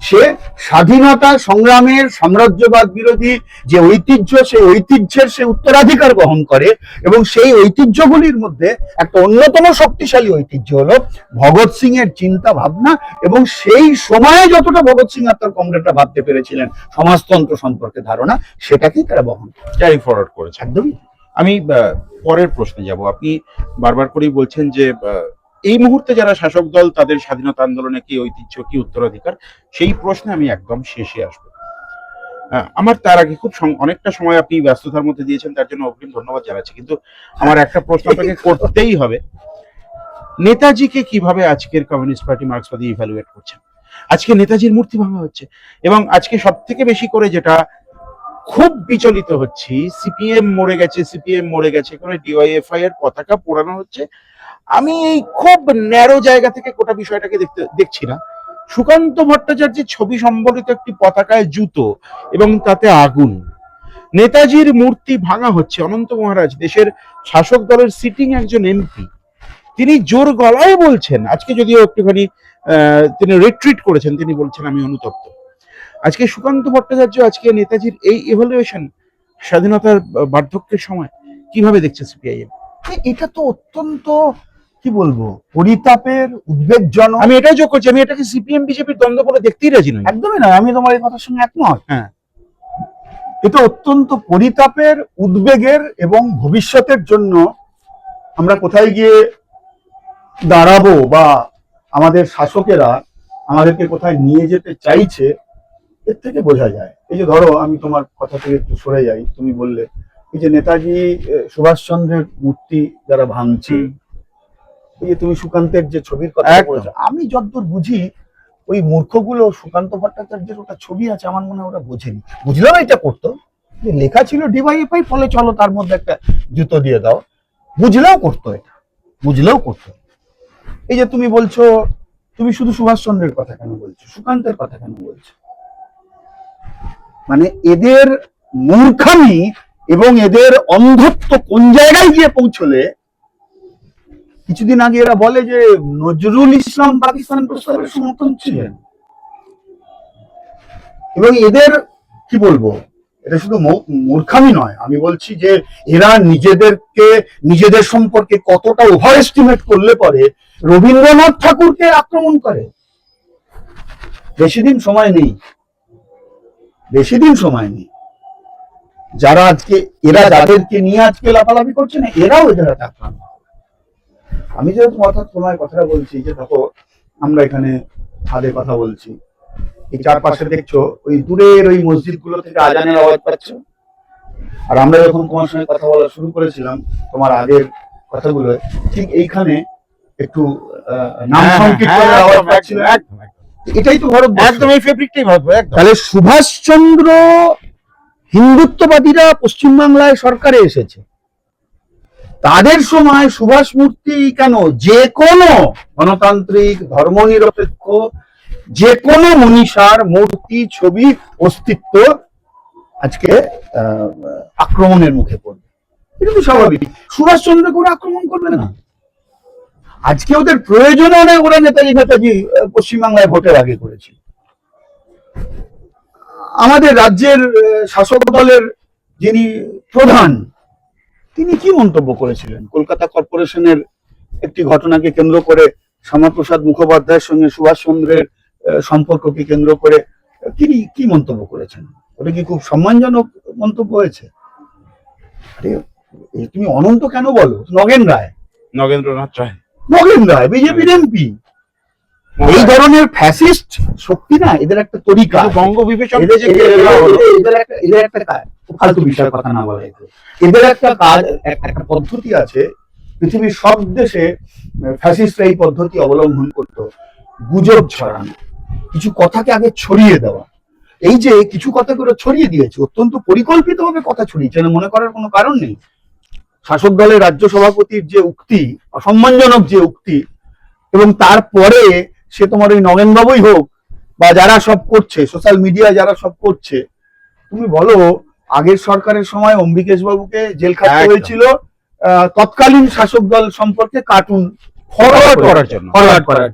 সে স্বাধীনতা সংগ্রামের সাম্রাজ্যবাদ বিরোধী যে ঐতিহ্য, সেই ঐতিহ্যের সে উত্তরাধিকার বহন করে এবং সেই ঐতিহ্যগুলির মধ্যে একটা অন্যতম শক্তিশালী ঐতিহ্য হলো ভগৎ সিং এর চিন্তা ভাবনা। এবং সেই সময়ে যতটা ভগৎ সিং আর তার কমরেডরা ভাবতে পেরেছিলেন সমাজতন্ত্র সম্পর্কে ধারণা, সেটাকেই তারা বহন ক্যারি ফরওয়ার্ড করেছে। একদমই। আমি পরের প্রশ্নে যাব। আপনি বারবার করেই বলছেন যে এই মুহূর্তে যারা শাসক দল, তাদের স্বাধীনতা আন্দোলনে কি ঐতিহ্য, কি উত্তরাধিকার, সেই প্রশ্নে আমি একদম শেষে আসবো। আমার তার আগে অনেকটা সময় আপনি ব্যস্ততার মধ্যে দিয়েছেন, তার জন্য অগ্রিম ধন্যবাদ জানাচ্ছি। কিন্তু আমার একটা প্রশ্ন আপনাকে করতেই হবে, নেতাজিকে কিভাবে আজকের কমিউনিস্ট পার্টি মার্ক্সবাদী ইভ্যালুয়েট করছেন? আজকে নেতাজির মূর্তি ভাঙা হচ্ছে এবং আজকে সব থেকে বেশি করে যেটা খুব বিচলিত হচ্ছি, সিপিএম মরে গেছে করে ডিওয়াইএফআই এর পতাকা পোড়ানো হচ্ছে। আমি এই খুব ন্যারো জায়গা থেকে গোটা বিষয়টাকে দেখছি না। সুকান্ত ভট্টাচার্যের ছবি সম্বলিত একটি পতাকায় জুতো এবং তাতে আগুন, নেতাজির মূর্তি ভাঙা হচ্ছে। অনন্ত মহারাজ, দেশের শাসক দলের সিটিং একজন এমপি, তিনি জোর গলায় বলছেন, আজকে যদিও একটুখানি তিনি রিট্রিট করেছেন, তিনি বলছেন আমি অনুতপ্ত। আজকে সুকান্ত ভট্টাচার্য আজকে নেতাজির এই ইভালুয়েশন স্বাধীনতার বার্ধক্যের সময় কিভাবে দেখছে সিপিআইএম? এটা তো অত্যন্ত, কি বলবো, পরিতাপের, উদ্বেগজনক। আমি এটাই যোগ করছি, আমি এটাকে সিপিএম বিজেপির দ্বন্দ্ব বলে দেখতেই রাজি নই। একদমই নয়, আমি তোমার এই কথার সঙ্গে একমত। হ্যাঁ, এটা অত্যন্ত পরিতাপের, উদ্বেগের এবং ভবিষ্যতের জন্য আমরা কোথায় গিয়ে দাঁড়াবো বা আমাদের শাসকেরা আমাদেরকে কোথায় নিয়ে যেতে চাইছে, এর থেকে বোঝা যায়। এই যে ধরো, আমি তোমার কথা থেকে একটু সরে যাই, তুমি বললে এই যে নেতাজি সুভাষচন্দ্রের মূর্তি যারা ভাঙছে, এই যে তুমি সুকান্তের যে ছবির কথা বলেছো, আমি যতদূর বুঝি ওই মূর্খগুলো সুকান্ত ভট্টাচার্যের ওটা ছবি আছে, আমার মনে হয় ওটা বোঝেনি। বুঝলাম এটা করতো, যে লেখা ছিল ডিওয়াইএফআই, ফলে চলো তার মধ্যে একটা জুতো দিয়ে দাও, বুঝলেও করতো এটা, বুঝলেও করতো। এই যে তুমি বলছো, তুমি শুধু সুভাষচন্দ্রের কথা কেন বলছো, সুকান্তের কথা কেন বলছো? মানে এদের মূর্খামি এবং এদের অন্ধত্ব কোন জায়গায় গিয়ে পৌঁছলে, কিছুদিন আগে এরা বলে যে নজরুল ইসলাম পাকিস্তান প্রস্তাবের সমর্থন ছিলেন, এবং এদের কি বলবো, এটা শুধু মূর্খামি নয়, আমি বলছি যে এরা নিজেদের সম্পর্কে কতটা ওভার এস্টিমেট করলে পরে রবীন্দ্রনাথ ঠাকুরকে আক্রমণ করে। বেশি দিন সময় নেই, বেশি দিন সময় নেই। যারা আজকে এরা যাদেরকে নিয়ে আজকে লাফালাফি করছে না, এরাও এদের হাতে আক্রান্ত। আমি যে তোমার কথাটা বলছি, যে দেখো আমরা এখানে ছাদে কথা বলছি, এই চারপাশে দেখছো ওই দূরের ওই মসজিদ গুলো থেকে আজানের আওয়াজ পাচ্ছ। আর আমরা যখন তোমার সঙ্গে কথা বলা শুরু করেছিলাম, তোমার আগের কথাগুলো, ঠিক এইখানে একটু নাম সংকীর্তনের আওয়াজ পাচ্ছিল। এটাই তো ভারত, একদম এই ফেব্রিকটাই ভারত। তাহলে সুভাষচন্দ্র হিন্দুত্ববাদীরা পশ্চিমবাংলায় সরকারে এসেছে, তাদের সময় সুভাষ মূর্তি কেন, যে কোনো গণতান্ত্রিক ধর্মনিরপেক্ষ যে কোনো মনীষার মূর্তি ছবি অস্তিত্ব আজকে আক্রমণের মুখে পড়বে, এটা তো স্বাভাবিক। সুভাষচন্দ্র করে আক্রমণ করবে না, আজকে ওদের প্রয়োজনে ওরা নেতাজি পশ্চিমবাংলায় ভোটের আগে করেছে। আমাদের রাজ্যের শাসক দলের যিনি প্রধান, তিনি কি মন্তব্য করেছিলেন কলকাতা কর্পোরেশনের একটি ঘটনাকে কেন্দ্র করে, শ্যামাপ্রসাদ মুখোপাধ্যায়ের সঙ্গে সুভাষচন্দ্রের সম্পর্ককে কেন্দ্র করে তিনি কি মন্তব্য করেছেন? ওটা কি খুব সম্মানজনক মন্তব্য হয়েছে? তুমি অনন্ত কেন বলো? নগেন্দ্রনাথ রায়, নগেন রায় বিজেপির এমপি। এই ধরনের ফ্যাসিস্ট শক্তি না, এদের একটা তরিকা, বঙ্গ বিবেচন, এদের একটা ফালতু বিষয়ের কথা না বলা, এদের একটা কাজ, একটা পদ্ধতি আছে। পৃথিবীর সব দেশে ফ্যাসিস্টরা এই পদ্ধতি অবলম্বন করতো, গুজব ছড়ানো, কিছু কথাকে আগে ছড়িয়ে দেওয়া। এই যে কিছু কথা করে ছড়িয়ে দিয়েছে, অত্যন্ত পরিকল্পিতভাবে কথা ছড়িয়েছে, মনে করার কোনো কারণ নেই। শাসক দলের রাজ্য সভাপতির যে উক্তি, অসম্মানজনক যে উক্তি, এবং তারপরে সে তোমার ওই নগেন বাবুই হোক বা যারা সব করছে, সোশ্যাল মিডিয়ায় যারা সব করছে, তুমি বলো আগের সরকারের সময় অম্বিকেশ বাবুকে জেল খাটতে হয়েছিল তৎকালীন শাসক দল সম্পর্কে কার্টুন ফরওয়ার্ড করার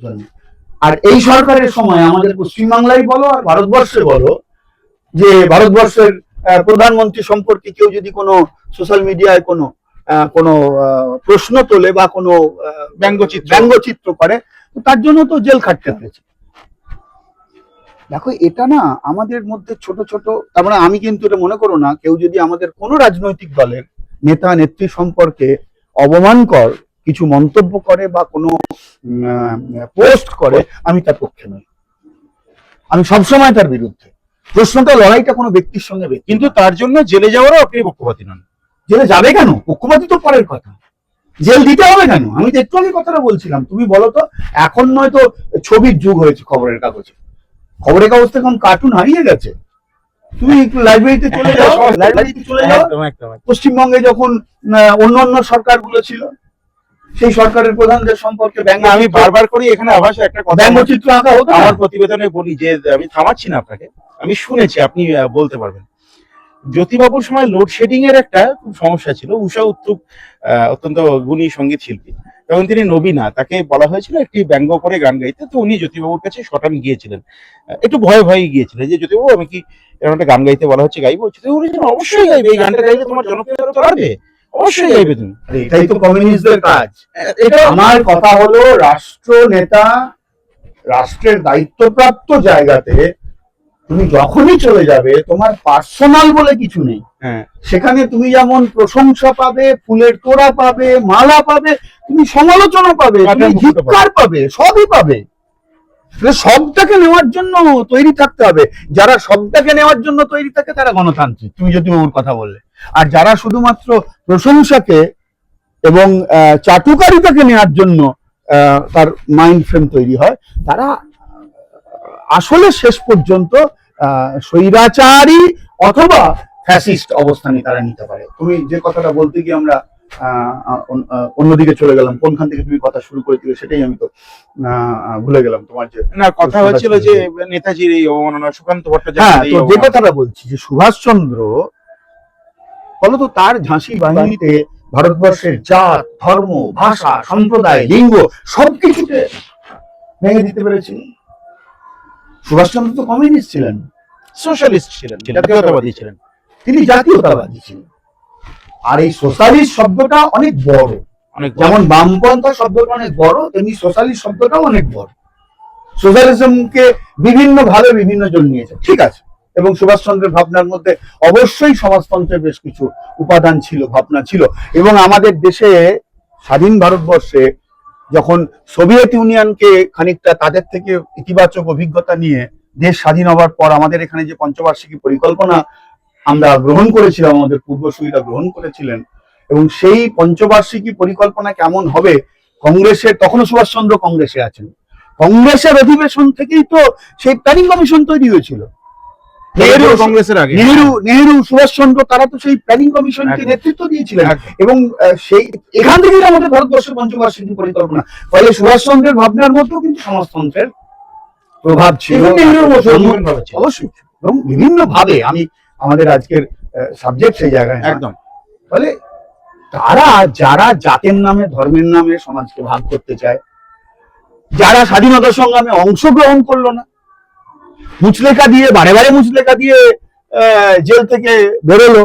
জন্য। আর এই সরকারের সময় আমাদের পশ্চিমবাংলায় বলো আর ভারতবর্ষে বলো, যে ভারতবর্ষের প্রধানমন্ত্রী সম্পর্কে কেউ যদি কোনো সোশ্যাল মিডিয়ায় কোনো প্রশ্ন তোলে বা কোনো ব্যঙ্গচিত্র করে, তার জন্য তো জেল খাটতে হয়েছে। দেখো এটা না আমাদের মধ্যে ছোট ছোট, তার মানে আমি কিন্তু এটা মনে করো না, কেউ যদি আমাদের কোনো রাজনৈতিক দলের নেতা নেত্রী সম্পর্কে অবমানকর কিছু মন্তব্য করে বা কোনো পোস্ট করে, আমি তার পক্ষে নই, আমি সবসময় তার বিরুদ্ধে। প্রশ্নটা, লড়াইটা কোনো ব্যক্তির সঙ্গে, কিন্তু তার জন্য জেলে যাওয়ারও আপনি পক্ষপাতী নন। জেলে যাবে কেন? পক্ষপাতী তো পরের কথা, জেল দিতে হবে কেন? আমি তো একটু আগে কথাটা বলছিলাম, তুমি বলো তো, এখন নয় তো ছবির যুগ হয়েছে খবরের কাগজে, খবরের কাগজ থেকে এখন কার্টুন হারিয়ে গেছে। তুমি একটু লাইব্রেরিতে চলে যাও, পশ্চিমবঙ্গে যখন অন্য সরকারগুলো ছিল, সেই সরকারের প্রধানদের সম্পর্কে আমি বারবার করি এখানে আভাসে একটা কথা, ব্যঙ্গচিত্র আঁকা হতো। আমার প্রতিবেদনে বলি যে, আমি থামাচ্ছি না আপনাকে, আমি শুনেছি, আপনি বলতে পারবেন। জ্যোতিবাবুর সময় লোডশেডিং এর একটা খুব সমস্যা ছিল। উষা উত্তুপ অত্যন্ত গুণী সঙ্গীত শিল্পী, এবং তিনি নবীনা, তাকে বলা হয়েছিল একটি ব্যঙ্গ করে গান গাইতে। তো উনি জ্যোতিবাবুর কাছে শটান গিয়েছিলেন, একটু ভয়ে গিয়েছিলেন যে জ্যোতিবাবু আমি কি এরকম একটা গান গাইতে বলা হচ্ছে, গাইবো? উনি অবশ্যই গাইবে, এই গানটা গাইলে তোমার জনপ্রিয়তা বাড়বে, অবশ্যই গাইবে তুমি। এটাই তো কমিউনিস্টদের কাজ। এটা আমার কথা হলো, রাষ্ট্র নেতা রাষ্ট্রের দায়িত্বপ্রাপ্ত জায়গাতে তুমি যখনই চলে যাবে তোমার পার্সোনাল বলে কিছু নেই, হ্যাঁ সেখানে তুমি যেমন প্রশংসা পাবে, ফুলের তোড়া পাবে, মালা পাবে, তুমি সমালোচনা পাবে, তুমি মাথার মুকুটও ধিক্কার পাবে, সবই পাবে। তাহলে সবটাকে নেওয়ার জন্য তৈরি থাকতে হবে। যারা সবটাকে নেওয়ার জন্য তৈরি থাকে তারা গণতান্ত্রিক, তুমি যদি ওর কথা বললে। আর যারা শুধুমাত্র প্রশংসাকে এবং চাটুকারিতাকে নেওয়ার জন্য তার মাইন্ড ফ্রেম তৈরি হয়, তারা আসলে শেষ পর্যন্ত স্বৈরাচারী অথবা ফ্যাসিস্ট অবস্থানে তারা নিতে পারে। তুমি যে কথাটা বলতে গিয়ে আমরা অন্যদিকে চলে গেলাম, কোনখান থেকে তুমি কথা শুরু করেছিলে সেটাই আমি তো ভুলে গেলাম। তোমার যে না, কথা হচ্ছিল যে নেতাজির এই অবমাননা, সুকান্ত হ্যাঁ, ভট্টাচার্য তো যে কথাটা বলছি যে সুভাষচন্দ্র ফলত তার ঝাঁসি বাহিনীতে ভারতবর্ষের জাত, ধর্ম, ভাষা, সম্প্রদায়, লিঙ্গ সবকিছুকে ভেঙে দিতে পেরেছিলেন। সুভাষচন্দ্র তো কমিউনিস্ট ছিলেন, সোশ্যালিস্ট ছিলেন, জাতীয়তাবাদী ছিলেন। তিনি জাতীয়তাবাদী ছিলেন। আর এই সোশ্যালিস্ট শব্দটা অনেক বড়, অনেক যেমন বামপন্থা শব্দটা অনেক বড়, তেমনি সোশ্যালিস্ট শব্দটাও অনেক বড়। সোশ্যালিজমকে বিভিন্ন ভাবে বিভিন্ন জন নিয়েছে, ঠিক আছে, এবং সুভাষচন্দ্রের ভাবনার মধ্যে অবশ্যই সমাজতন্ত্রের বেশ কিছু উপাদান ছিল, ভাবনা ছিল। এবং আমাদের দেশে স্বাধীন ভারতবর্ষে যখন সোভিয়েত ইউনিয়নকে খানিকটা তাদের থেকে ইতিবাচক অভিজ্ঞতা নিয়ে দেশ স্বাধীন হওয়ার পর আমাদের এখানে যে পঞ্চবার্ষিকী পরিকল্পনা আমরা গ্রহণ করেছিলাম, আমাদের পূর্বসূরীরা গ্রহণ করেছিলেন, এবং সেই পঞ্চবার্ষিকী পরিকল্পনা কেমন হবে, কংগ্রেসের, তখনও সুভাষচন্দ্র কংগ্রেসে আছেন, কংগ্রেসের অধিবেশন থেকেই তো সেই প্ল্যানিং কমিশন তৈরি হয়েছিল। কংগ্রেসের আগে নেহেরু, সুভাষচন্দ্র, তারা তো সেই প্ল্যানিং কমিশনকে নেতৃত্ব দিয়েছিলেন। এবং সেই এখান থেকেই আমাদের ভারতবর্ষের পঞ্চবার্ষিকী পরিকল্পনা। ফলে সুভাষচন্দ্রের ভাবনার মধ্যেও কিন্তু সমাজতন্ত্রের প্রভাব ছিল, অবশ্যই, এবং বিভিন্ন ভাবে। আমি আমাদের আজকের সাবজেক্ট সেই জায়গায় একদম। ফলে তারা, যারা জাতের নামে, ধর্মের নামে সমাজকে ভাগ করতে চায়, যারা স্বাধীনতা সংগ্রামে অংশগ্রহণ করলো না, মুচলেখা দিয়ে, বারে বারে মুচলেখা দিয়ে জেল থেকে বেরোলো,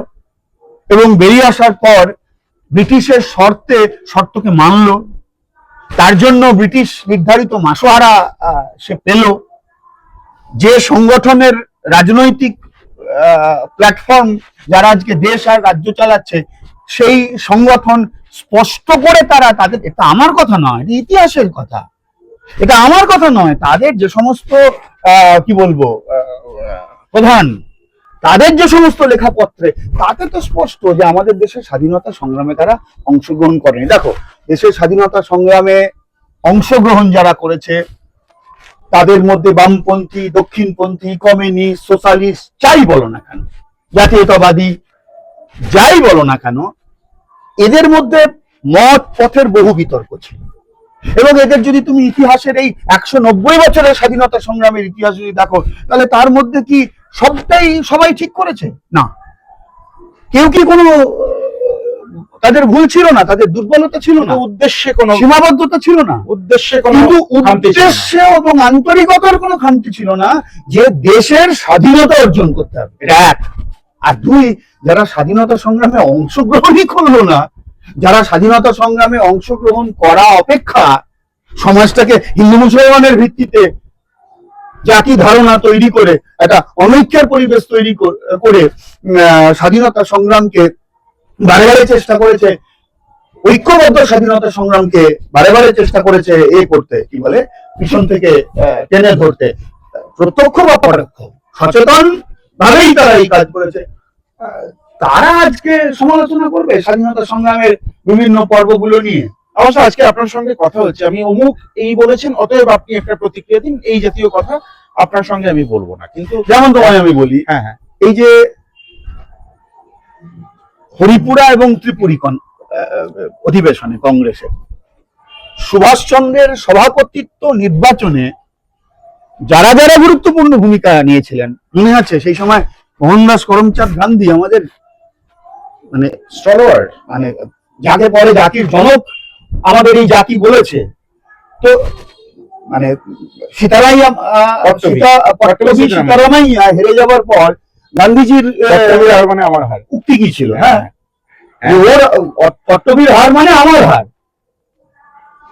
এবং বেরিয়ে আসার পর ব্রিটিশের শর্তকে মানলো, তার জন্য ব্রিটিশ নির্ধারিত মাসোহারা সে পেল। যে সংগঠনের রাজনৈতিক প্ল্যাটফর্ম যারা আজকে দেশ আর রাজ্য চালাচ্ছে, সেই সংগঠন স্পষ্ট করে তাদের, এটা আমার কথা নয়, এটা ইতিহাসের কথা, এটা আমার কথা নয়, তাদের যে সমস্ত কি বলবো প্রধান, তাদের যে সমস্ত লেখাপত্রে, তাতে তো স্পষ্ট যে আমাদের দেশের স্বাধীনতা সংগ্রামে তারা অংশগ্রহণ করেনি। দেখো, দেশের স্বাধীনতা সংগ্রামে অংশগ্রহণ যারা করেছে তাদের মধ্যে বামপন্থী, দক্ষিণপন্থী, কমিউনিস্ট, সোশ্যালিস্ট, যাই বলো না কেন, জাতীয়তাবাদী যাই বলো না কেন, এদের মধ্যে মত পথের বহু বিতর্ক ছিল। এবং এদের যদি তুমি ইতিহাসের এই 190 বছরের স্বাধীনতা সংগ্রামের ইতিহাস যদি দেখো, তাহলে তার মধ্যে কি সবাই ঠিক করেছে? না, কেউ কি কোনো তাদের ভুল ছিল না, তাদের দুর্বলতা ছিল না, উদ্দেশ্যে কোনো সীমাবদ্ধতা ছিল না, কিন্তু উদ্দেশ্যে এবং আন্তরিকতার কোনো খামতি ছিল না, যে দেশের স্বাধীনতা অর্জন করতে হবে, এটা এক। আর দুই, যারা স্বাধীনতা সংগ্রামে অংশগ্রহণই করলো না, যারা স্বাধীনতা সংগ্রামে অংশগ্রহণ করা অপেক্ষা সমাজটাকে হিন্দু মুসলমানের ভিত্তিতে জাতি ধারণা তৈরি করে, একটা অনৈক্যের পরিবেশ তৈরি করে স্বাধীনতা সংগ্রামকে বারে বারে চেষ্টা করেছে, ঐক্যবদ্ধ স্বাধীনতা সংগ্রামকে বারে বারে চেষ্টা করেছে করতে, কি বলে, পিছন থেকে টেনে ধরতে, প্রত্যক্ষ বা পরোক্ষ সচেতন ভাবেই তারা এই কাজ করেছে। তারা আজকে সমালোচনা করবে স্বাধীনতা সংগ্রামের বিভিন্ন পর্বগুলো নিয়ে। অবশ্য আজকে আপনার সঙ্গে কথা হচ্ছে, আমি অমুক এই বলেছেন, অতএব আপনি একটা প্রতিক্রিয়া দিন, এই জাতীয় কথা আপনার সঙ্গে আমি বলবো না। কিন্তু যেমন তোমায় আমি বলি, হ্যাঁ হ্যাঁ, এই যে হরিপুরা এবং ত্রিপুরী অধিবেশনে কংগ্রেসের সুভাষচন্দ্রের সভাপতিত্ব নির্বাচনে যারা যারা গুরুত্বপূর্ণ ভূমিকা নিয়েছিলেন, মনে আছে সেই সময় মোহনদাস করমচাঁদ গান্ধী, আমাদের মানে স্টলওয়ার্ড, মানে যাকে পরে জাতির জনক আমাদের এই জাতি বলেছে, তো মানে সীতারামাইয়া হেরে যাবার পর গান্ধীজির মানে আমার হার উক্তি কি ছিল? হ্যাঁ, ওর কর্তবীর হার মানে আমার হার।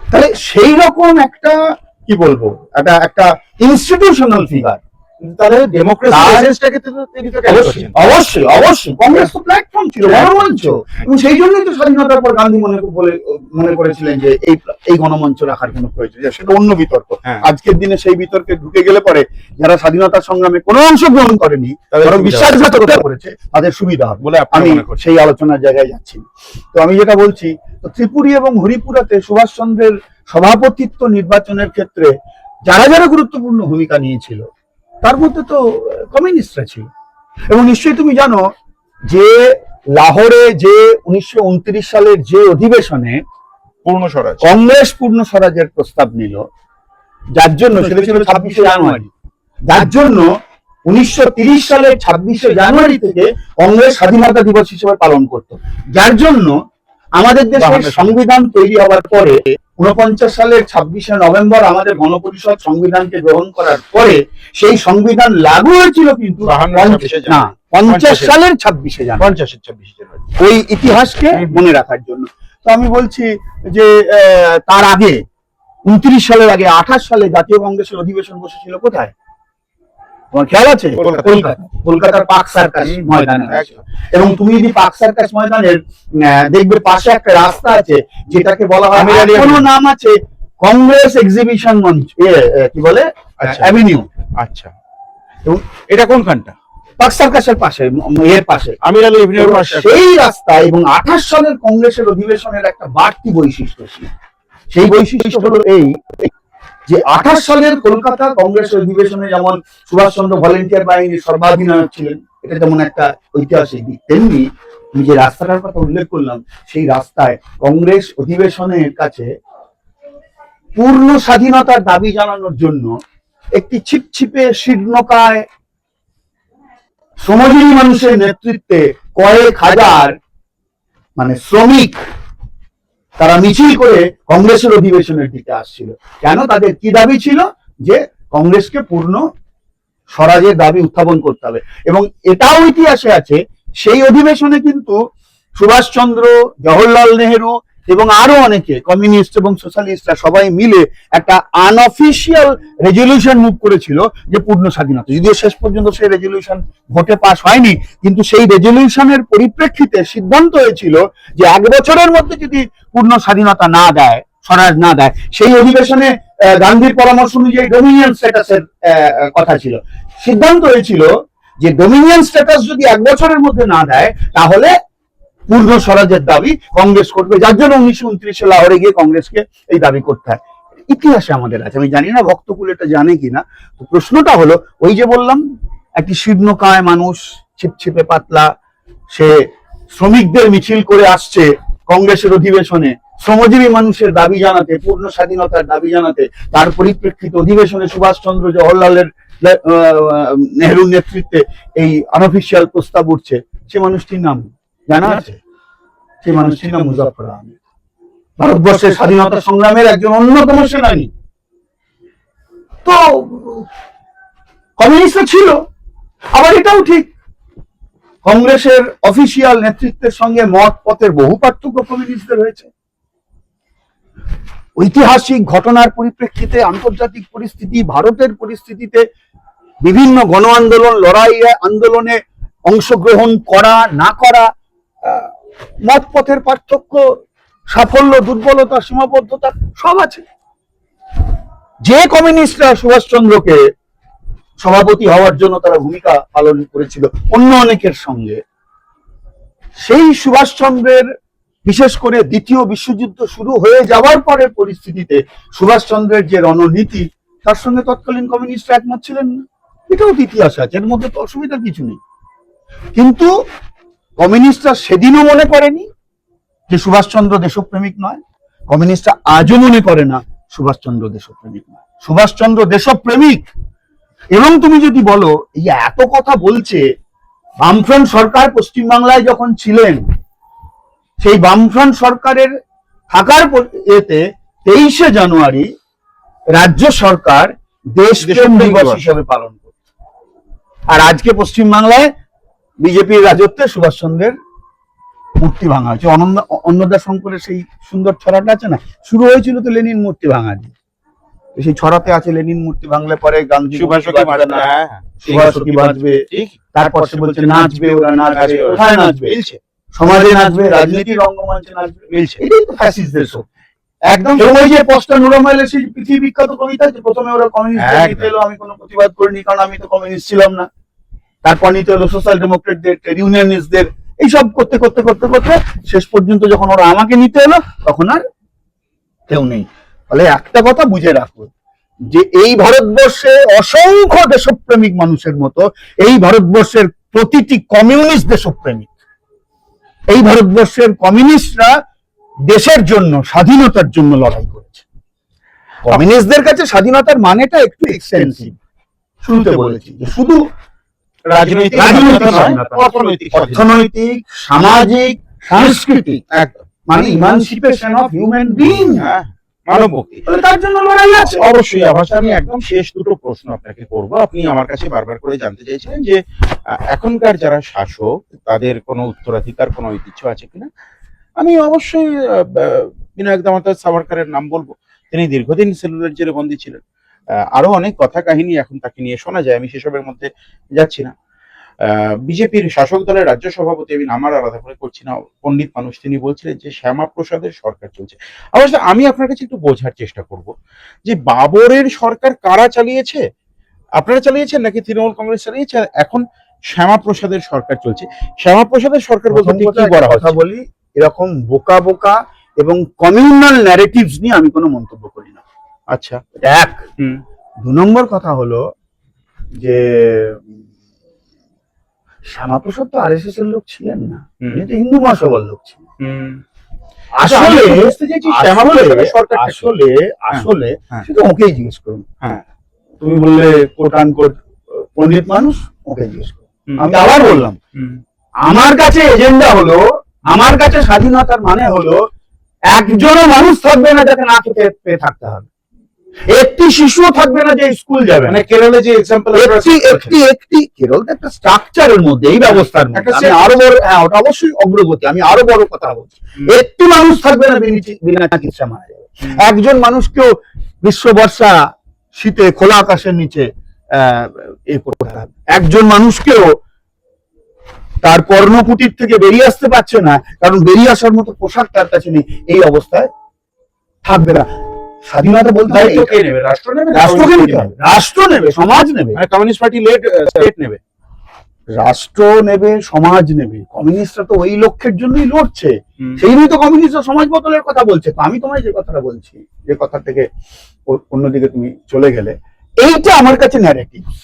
তাহলে সেই রকম একটা, কি বলবো, একটা ইনস্টিটিউশনাল ফিগার তাহলে ডেমোক্রেসি তার- এসেন্সটাকে তো তিনি তো carry অবশ্যই করছেন। অবশ্যই অবশ্যই কংগ্রেস তো প্ল্যাটফর্ম ছিল, গণমঞ্চ, এবং সেই জন্যই তো স্বাধীনতার পর গান্ধী মনে করেছিলেন যে এই গণমঞ্চ রাখার কোনো প্রয়োজন নেই। সেটা অন্য বিতর্ক। হ্যাঁ। আজকের দিনে সেই বিতর্কে ঢুকে গেলে পরে যারা স্বাধীনতা সংগ্রামে কোনো অংশগ্রহণ করেনি, তাদের বরং সুবিধা বিশ্বাসঘাতকতা করেছে, তাদের সুবিধা হবে বলে আপনি আমি মনে করছেন। সেই আলোচনার জায়গায় যাচ্ছি না। তো আমি যেটা বলছি, তো ত্রিপুরী এবং হরিপুরাতে সুভাষচন্দ্রের সভাপতিত্ব নির্বাচনের ক্ষেত্রে যারা যারা গুরুত্বপূর্ণ ভূমিকা নিয়েছিল তার মধ্যে তো কমিউনিস্টরা ছিল। এবং নিশ্চয়ই তুমি জানো যে লাহোরে যে 1929 সালের যে অধিবেশনে পূর্ণ স্বরাজ। কংগ্রেস পূর্ণ স্বরাজের প্রস্তাব নিল, যার জন্য সেটা ছিল 26শে জানুয়ারি, যার জন্য 1930 সালের 26শে জানুয়ারি থেকে কংগ্রেস স্বাধীনতা দিবস হিসেবে পালন করত, যার জন্য আমাদের দেশের সংবিধান তৈরি হওয়ার পরে 49 সালের 26শে নভেম্বর আমাদের গণপরিষদ সংবিধানকে গ্রহণ করার পরে সেই সংবিধান লাগু হয়েছিল কিন্তু 50 সালের 26শে জানুয়ারি, 26 জানুয়ারি। ওই ইতিহাসকে মনে রাখার জন্য। তো আমি বলছি যে তার আগে 29 সালের আগে 28 সালে জাতীয় কংগ্রেসের অধিবেশন বসেছিল কোথায়, তোমার খেয়াল আছে? কলকাতার পার্ক সার্কাস ময়দানে। এবং তুমি যদি পার্ক সার্কাস ময়দানের দেখবে পাশে একটা রাস্তা আছে যেটাকে বলা হয়, কোনো নাম আছে কংগ্রেস এক্সিবিশন মঞ্চ, কি বলে, অ্যাভিনিউ। আচ্ছা, এবং এটা কোনখানটা? পার্ক সার্কাসের পাশে, এর পাশে আমির আলী এভিনিউর পাশে সেই রাস্তা। এবং 28 সালের কংগ্রেসের অধিবেশনের একটা বাড়তি বৈশিষ্ট্য ছিল, সেই বৈশিষ্ট্য হলো এই যে 28 সালের কলকাতা কংগ্রেসের অধিবেশনে যেমন সুভাষচন্দ্র ভলেন্টিয়ার বাহিনীর সর্বাধিনায়ক ছিলেন, এটা যেমন একটা ঐতিহাসিক দিক, তেমনি আমি যে রাস্তাটার কথা উল্লেখ করলাম সেই রাস্তায় কংগ্রেস অধিবেশনের কাছে পূর্ণ স্বাধীনতার দাবি জানানোর জন্য একটি ছিপছিপে শীর্ণকায় শ্রমজীবী মানুষের নেতৃত্বে কয়েক হাজার শ্রমিক তারা মিছিল করে কংগ্রেসের অধিবেশনের দিকে আসছিল। কেন? তাদের কি দাবি ছিল? যে কংগ্রেসকে পূর্ণ স্বরাজের দাবি উত্থাপন করতে হবে। এবং এটাও ইতিহাসে আছে, সেই অধিবেশনে কিন্তু সুভাষচন্দ্র, জওহরলাল নেহেরু এবং আরো অনেকে কমিউনিস্ট এবং সোশ্যালিস্টরা সবাই মিলে একটা আনঅফিসিয়াল রেজলিউশন মুভ করেছিল যে পূর্ণ স্বাধীনতা, যদিও শেষ পর্যন্ত সেই রেজলিউশন ভোটে পাস হয়নি, কিন্তু সেই রেজলিউশনের পরিপ্রেক্ষিতে সিদ্ধান্ত হয়েছিল যে 1 বছরের মধ্যে যদি পূর্ণ স্বাধীনতা না দেয়, স্বরাজ না দেয়, সেই অধিবেশনে গান্ধীর পরামর্শ অনুযায়ী ডোমিনিয়ন স্ট্যাটাসের কথা ছিল। সিদ্ধান্ত হয়েছিল যে ডোমিনিয়ন স্ট্যাটাস যদি 1 বছরের মধ্যে না দেয় তাহলে পূর্ণ স্বরাজের দাবি কংগ্রেস করবে, যার জন্য 1929 লাহোরে গিয়ে কংগ্রেসকে এই দাবি করতে হয়। ইতিহাসে আমাদের আছে, আমি জানি না ভক্তকুল এটা জানে কিনা। তো প্রশ্নটা হলো, ওই যে বললাম একটি শীর্ণকায় মানুষ, ছিপছিপে পাতলা, সে শ্রমিকদের মিছিল করে আসছে কংগ্রেসের অধিবেশনে শ্রমজীবী মানুষের দাবি জানাতে, পূর্ণ স্বাধীনতার দাবি জানাতে। তার পরিপ্রেক্ষিতে অধিবেশনে সুভাষচন্দ্র, জওহরলালের নেহরুর নেতৃত্বে এই আনঅফিসিয়াল প্রস্তাব উঠছে। সে মানুষটির নাম জানা আছে? সেই মানুষটির নাম মুজাফফর আহমেদ, ভারতবর্ষের স্বাধীনতা সংগ্রামের একজন অন্যতম সেনানী। তো কমিউনিস্ট ছিল। আবার এটাও ঠিক, কংগ্রেসের অফিসিয়াল নেতৃত্বের সঙ্গে মত পথের বহু পার্থক্য কমিউনিস্টদের হয়েছে। ঐতিহাসিক ঘটনার পরিপ্রেক্ষিতে, আন্তর্জাতিক পরিস্থিতি, ভারতের পরিস্থিতিতে বিভিন্ন গণ আন্দোলন, লড়াই আন্দোলনে অংশগ্রহণ করা না করা, মত পথের পার্থক্য, সাফল্য, দুর্বলতা, সীমাবদ্ধতা সব আছে। যে কমিউনিস্টরা সুভাষচন্দ্রকে সভাপতি হওয়ার জন্য তারা ভূমিকা পালন করেছিল অন্য অনেকের সঙ্গে, সেই সুভাষচন্দ্রের বিশেষ করে দ্বিতীয় বিশ্বযুদ্ধ শুরু হয়ে যাওয়ার পরের পরিস্থিতিতে সুভাষচন্দ্রের যে রণনীতি, তার সঙ্গে তৎকালীন কমিউনিস্টরা একমত ছিলেন না। এটাও ইতিহাস আছে, এর মধ্যে তো অসুবিধা কিছু নেই। কিন্তু কমিউনিস্টরা সেদিনও মনে করেনি যে সুভাষচন্দ্র দেশপ্রেমিক নয়, কমিউনিস্টরা আজও মনে করে না সুভাষচন্দ্র দেশপ্রেমিক নয়। সুভাষচন্দ্র দেশপ্রেমিক। এবং তুমি যদি বলো এই এত কথা বলছে, বামফ্রন্ট সরকার পশ্চিমবাংলায় যখন ছিলেন, সেই বামফ্রন্ট সরকারের থাকার এতে 23শে জানুয়ারি রাজ্য সরকার দেশপ্রেম দিবস হিসেবে পালন করত। আর আজকে পশ্চিমবাংলায় বিজেপির রাজত্বে সুভাষচন্দ্রের মূর্তি ভাঙা হয়েছে। অন্নদা শঙ্করের সেই সুন্দর ছড়াটা আছে না, শুরু হয়েছিল তো লেনিন মূর্তি ভাঙা দিয়ে। সেই ছড়াতে আছে লেনিন মূর্তি ভাঙলে পরে গান্ধী সুভাষকে বাজবে না, হ্যাঁ, সুভাষকি বাজবে। ঠিক তারপর সে বলছে নাচবে, ওরা নাচবে, কোথায় নাচবে? মিলছে সমাজে নাচবে, রাজনীতির রঙ্গমঞ্চে নাচবে। মিলছে এটাই তো ফ্যাসিস্টদের শোক। একদম এবং ওই যে পোস্টার নুরামাইলের সেই পৃথিবী বিখ্যাত কবিতা, যে প্রথমে ওরা কমিউনিস্ট একদম। নিতে এলো, আমি কোনো প্রতিবাদ করিনি কারণ আমি তো কমিউনিস্ট ছিলাম না। তারপর নিতে হলো সোশ্যাল ডেমোক্রেটদের, ট্রেড ইউনিয়নিস্টদের, এইসব করতে করতে করতে করতে শেষ পর্যন্ত যখন ওরা আমাকে নিতে এলো তখন আর কেউ নেই। ফলে একটা কথা বুঝে রাখো, যে এই ভারতবর্ষে অসংখ্য দেশপ্রেমিক মানুষের মতো এই ভারতবর্ষের প্রতিটি কমিউনিস্ট দেশপ্রেমিক। এই ভারতবর্ষের কমিউনিস্টরা দেশের জন্য, স্বাধীনতার জন্য লড়াই করেছে। কমিউনিস্টদের কাছে স্বাধীনতার মানেটা একটু এক্সটেন্সিভ। শুরুতে বলেছি যে শুধু রাজনৈতিক রাজনৈতিক স্বাধীনতা নয়, স্বাধীনতা, অর্থনৈতিক স্বাধীনতা। অর্থনৈতিক, সামাজিক, সাংস্কৃতিক, একদম মানে ইমানসিপেশন অফ হিউম্যান বিইং, হ্যাঁ, মানব মুক্তি। তার জন্য লড়াই আছে। অবশ্যই আভাস, আমি একদম শেষ দুটো প্রশ্ন আপনাকে করব। আপনি আমার কাছে বারবার করে জানতে চাইছিলেন যে এখনকার যারা শাসক তাদের কোনো উত্তরাধিকার, কোনো ঐতিহ্য আছে কিনা। আমি অবশ্যই বিনায়ক দামোদর সাভারকরের নাম বলবো। তিনি দীর্ঘদিন সেলুলার জেলে বন্দী ছিলেন। আরো অনেক কথা কাহিনী এখন তাকে নিয়ে শোনা যায়, আমি সেসবের মধ্যে যাচ্ছি না। বিজেপির শাসক দলের রাজ্য সভাপতি, আমি নাম আর আলাদা করে করছি না, পণ্ডিত মানুষ, তিনি বলছিলেন যে শ্যামা প্রসাদের সরকার চলছে। অবশ্য আমি আপনার কাছে একটু বোঝার চেষ্টা করব যে বাবরের সরকার কারা চালিয়েছে, আপনারা চালিয়েছেন নাকি তৃণমূল কংগ্রেস চালিয়েছে, আর এখন শ্যামা প্রসাদের সরকার চলছে। শ্যামা প্রসাদের সরকার বলতে ঠিক কি বলা কথা হচ্ছে? বলি, এরকম বোকা বোকা এবং কমিউনাল ন্যারেটিভস নিয়ে আমি কোনো মন্তব্য করি না। আচ্ছা, এক, দু নম্বর কথা হলো যে শ্যামাপ্রসাদ তো আরএসএস এর লোক ছিলেন না, তিনি তো হিন্দু মহাসভার লোক ছিলেন। আসলে শ্যামা প্রসাদের সরকার আসলে আসলে হ্যাঁ। সেটা ওকেই জিজ্ঞেস করুন। হ্যাঁ, তুমি বললে কোট আনকোট পণ্ডিত মানুষ, ওকে জিজ্ঞেস করুন। আমি আবার বললাম, আমার কাছে এজেন্ডা হলো, আমার কাছে স্বাধীনতার মানে হলো একজনও মানুষ থাকবে না যাতে না খেতে পেয়ে থাকতে হবে, একটি শিশুও থাকবে না যে স্কুল যাবে না। মানে কেরলে যে এক্সাম্পল একটি কেরল তো একটা স্ট্রাকচারের মধ্যে, এই ব্যবস্থার মধ্যে আমি আরো বড়, হ্যাঁ ওটা অবশ্যই অগ্রগতি, আমি আরো বড় কথা বলছি। একটি মানুষ থাকবে না বিনা চিকিৎসা মারা যাবে। একজন মানুষকেও গ্রীষ্ম বর্ষা শীতে খোলা আকাশের নিচে এ করতে হবে। একজন মানুষকেও তার কর্ণকুটির থেকে বেরিয়ে আসতে পারছে না কারণ বেরিয়ে আসার মতো পোশাক তার কাছে নেই, এই অবস্থায় থাকবে না। স্বাধীনতা বলতে হয় কে নেবে? রাষ্ট্র নেবে? রাষ্ট্রকে নিতে হবে, রাষ্ট্র নেবে, সমাজ নেবে, মানে কমিউনিস্ট পার্টি লেড স্টেট নেবে, রাষ্ট্র নেবে, সমাজ নেবে। কমিউনিস্টরা তো ওই লক্ষ্যের জন্যই লড়ছে, সেই নিয়ে তো কমিউনিস্টরা সমাজ বদলের কথা বলছে। তো আমি তোমায় যে কথাটা বলছি, যে কথা থেকে অন্যদিকে তুমি চলে গেলে, এইটা আমার কাছে ন্যারেটিভস,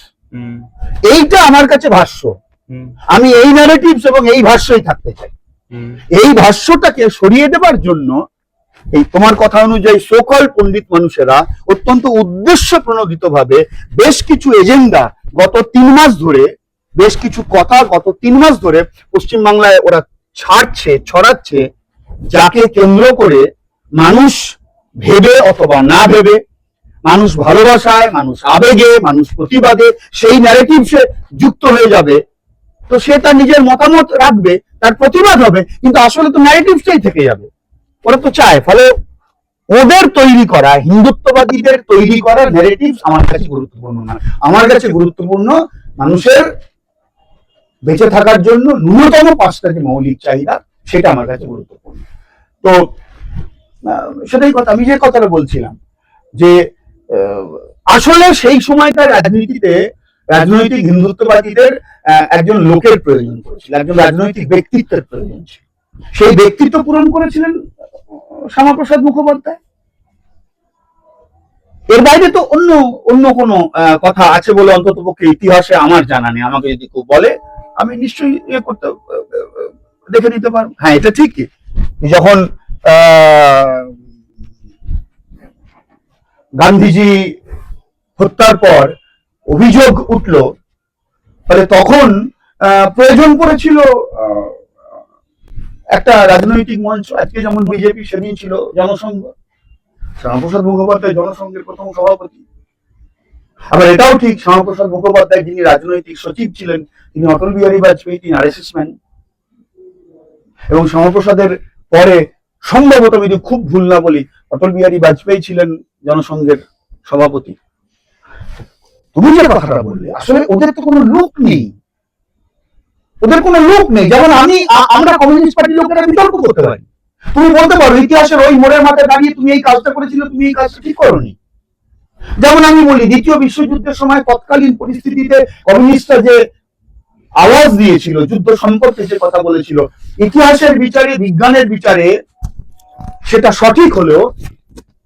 এইটা আমার কাছে ভাষ্য। আমি এই ন্যারেটিভস এবং এই ভাষ্যই থাকতে চাই। এই ভাষ্যটাকে সরিয়ে দেবার জন্য এই তোমার কথা অনুযায়ী সকল পণ্ডিত মানুষেরা অত্যন্ত উদ্দেশ্য প্রণোদিত ভাবে বেশ কিছু এজেন্ডা গত 3 মাস ধরে, বেশ কিছু কথা গত 3 মাস ধরে পশ্চিমবাংলায় ওরা ছড়াচ্ছে, যাকে কেন্দ্র করে মানুষ ভেবে অথবা না ভেবে, মানুষ ভালোবাসায়, মানুষ আবেগে, মানুষ প্রতিবাদে সেই ন্যারেটিভসে যুক্ত হয়ে যাবে। তো সে তার নিজের মতামত রাখবে, তার প্রতিবাদ হবে, কিন্তু আসলে তো ন্যারেটিভসটাই থেকে যাবে। ওরা তো চায়, ফলে ওদের তৈরি করা, হিন্দুত্ববাদীদের তৈরি করা ন্যারেটিভ আমার কাছে গুরুত্বপূর্ণ না। আমার কাছে গুরুত্বপূর্ণ মানুষের বেঁচে থাকার জন্য ন্যূনতম 5টা যে মৌলিক চাহিদা, সেটা আমার কাছে গুরুত্বপূর্ণ। তো সেটাই কথা, আমি যে কথাটা বলছিলাম যে আসলে সেই সময়কার রাজনীতিতে রাজনৈতিক হিন্দুত্ববাদীদের একজন লোকের প্রয়োজন পড়েছিল, একজন রাজনৈতিক ব্যক্তিত্বের প্রয়োজন ছিল। সেই ব্যক্তিত্ব পূরণ করেছিলেন শ্যামাপ্রসাদ মুখোপাধ্যায়। এর বাইরে তো অন্য কোনো কথা আছে বলে অন্তত পক্ষে ইতিহাসে আমার জানা নেই। আমাকে যদি কেউ বলে আমি নিশ্চয়ই করতে দেখে নিতে পারবো। হ্যাঁ, এটা ঠিকই, যখন গান্ধীজি হত্যার পর অভিযোগ উঠল, ফলে তখন প্রয়োজন পড়েছিল একটা রাজনৈতিক মঞ্চ। আজকে যেমন বিজেপি, সেদিন ছিল জনসংঘ। শ্যামাপ্রসাদ মুখোপাধ্যায় জনসংঘের প্রথম সভাপতি। আবার এটাও ঠিক, শ্যামাপ্রসাদ মুখোপাধ্যায় যিনি রাজনৈতিক সচিব ছিলেন, তিনি অটল বিহারী বাজপেয়ী, তিনি আরএসএস ম্যান। এবং শ্যামাপ্রসাদের পরে সম্ভবত, আমি খুব ভুল না বলি, অটল বিহারী বাজপেয়ী ছিলেন জনসংঘের সভাপতি। তুমি যে কথাটা বললে, আসলে ওদের তো কোনো লোক নেই, ওদের কোনো লোক নেই। যেমন আমরা কমিউনিস্ট পার্টির লোকেরা বিতর্ক করতে পারি, তুমি বলতে পারো ইতিহাসের ওই মোড়ের মাথায় দাঁড়িয়ে তুমি এই কাজটা করেছিলে, তুমি এই কাজটা ঠিক করোনি। যেমন আমি বলি, দ্বিতীয় বিশ্বযুদ্ধের সময় তৎকালীন পরিস্থিতিতে কমিউনিস্টরা যে আওয়াজ দিয়েছিল, যুদ্ধ সম্পর্কে যে কথা বলেছিল, ইতিহাসের বিচারে, বিজ্ঞানের বিচারে সেটা সঠিক হলেও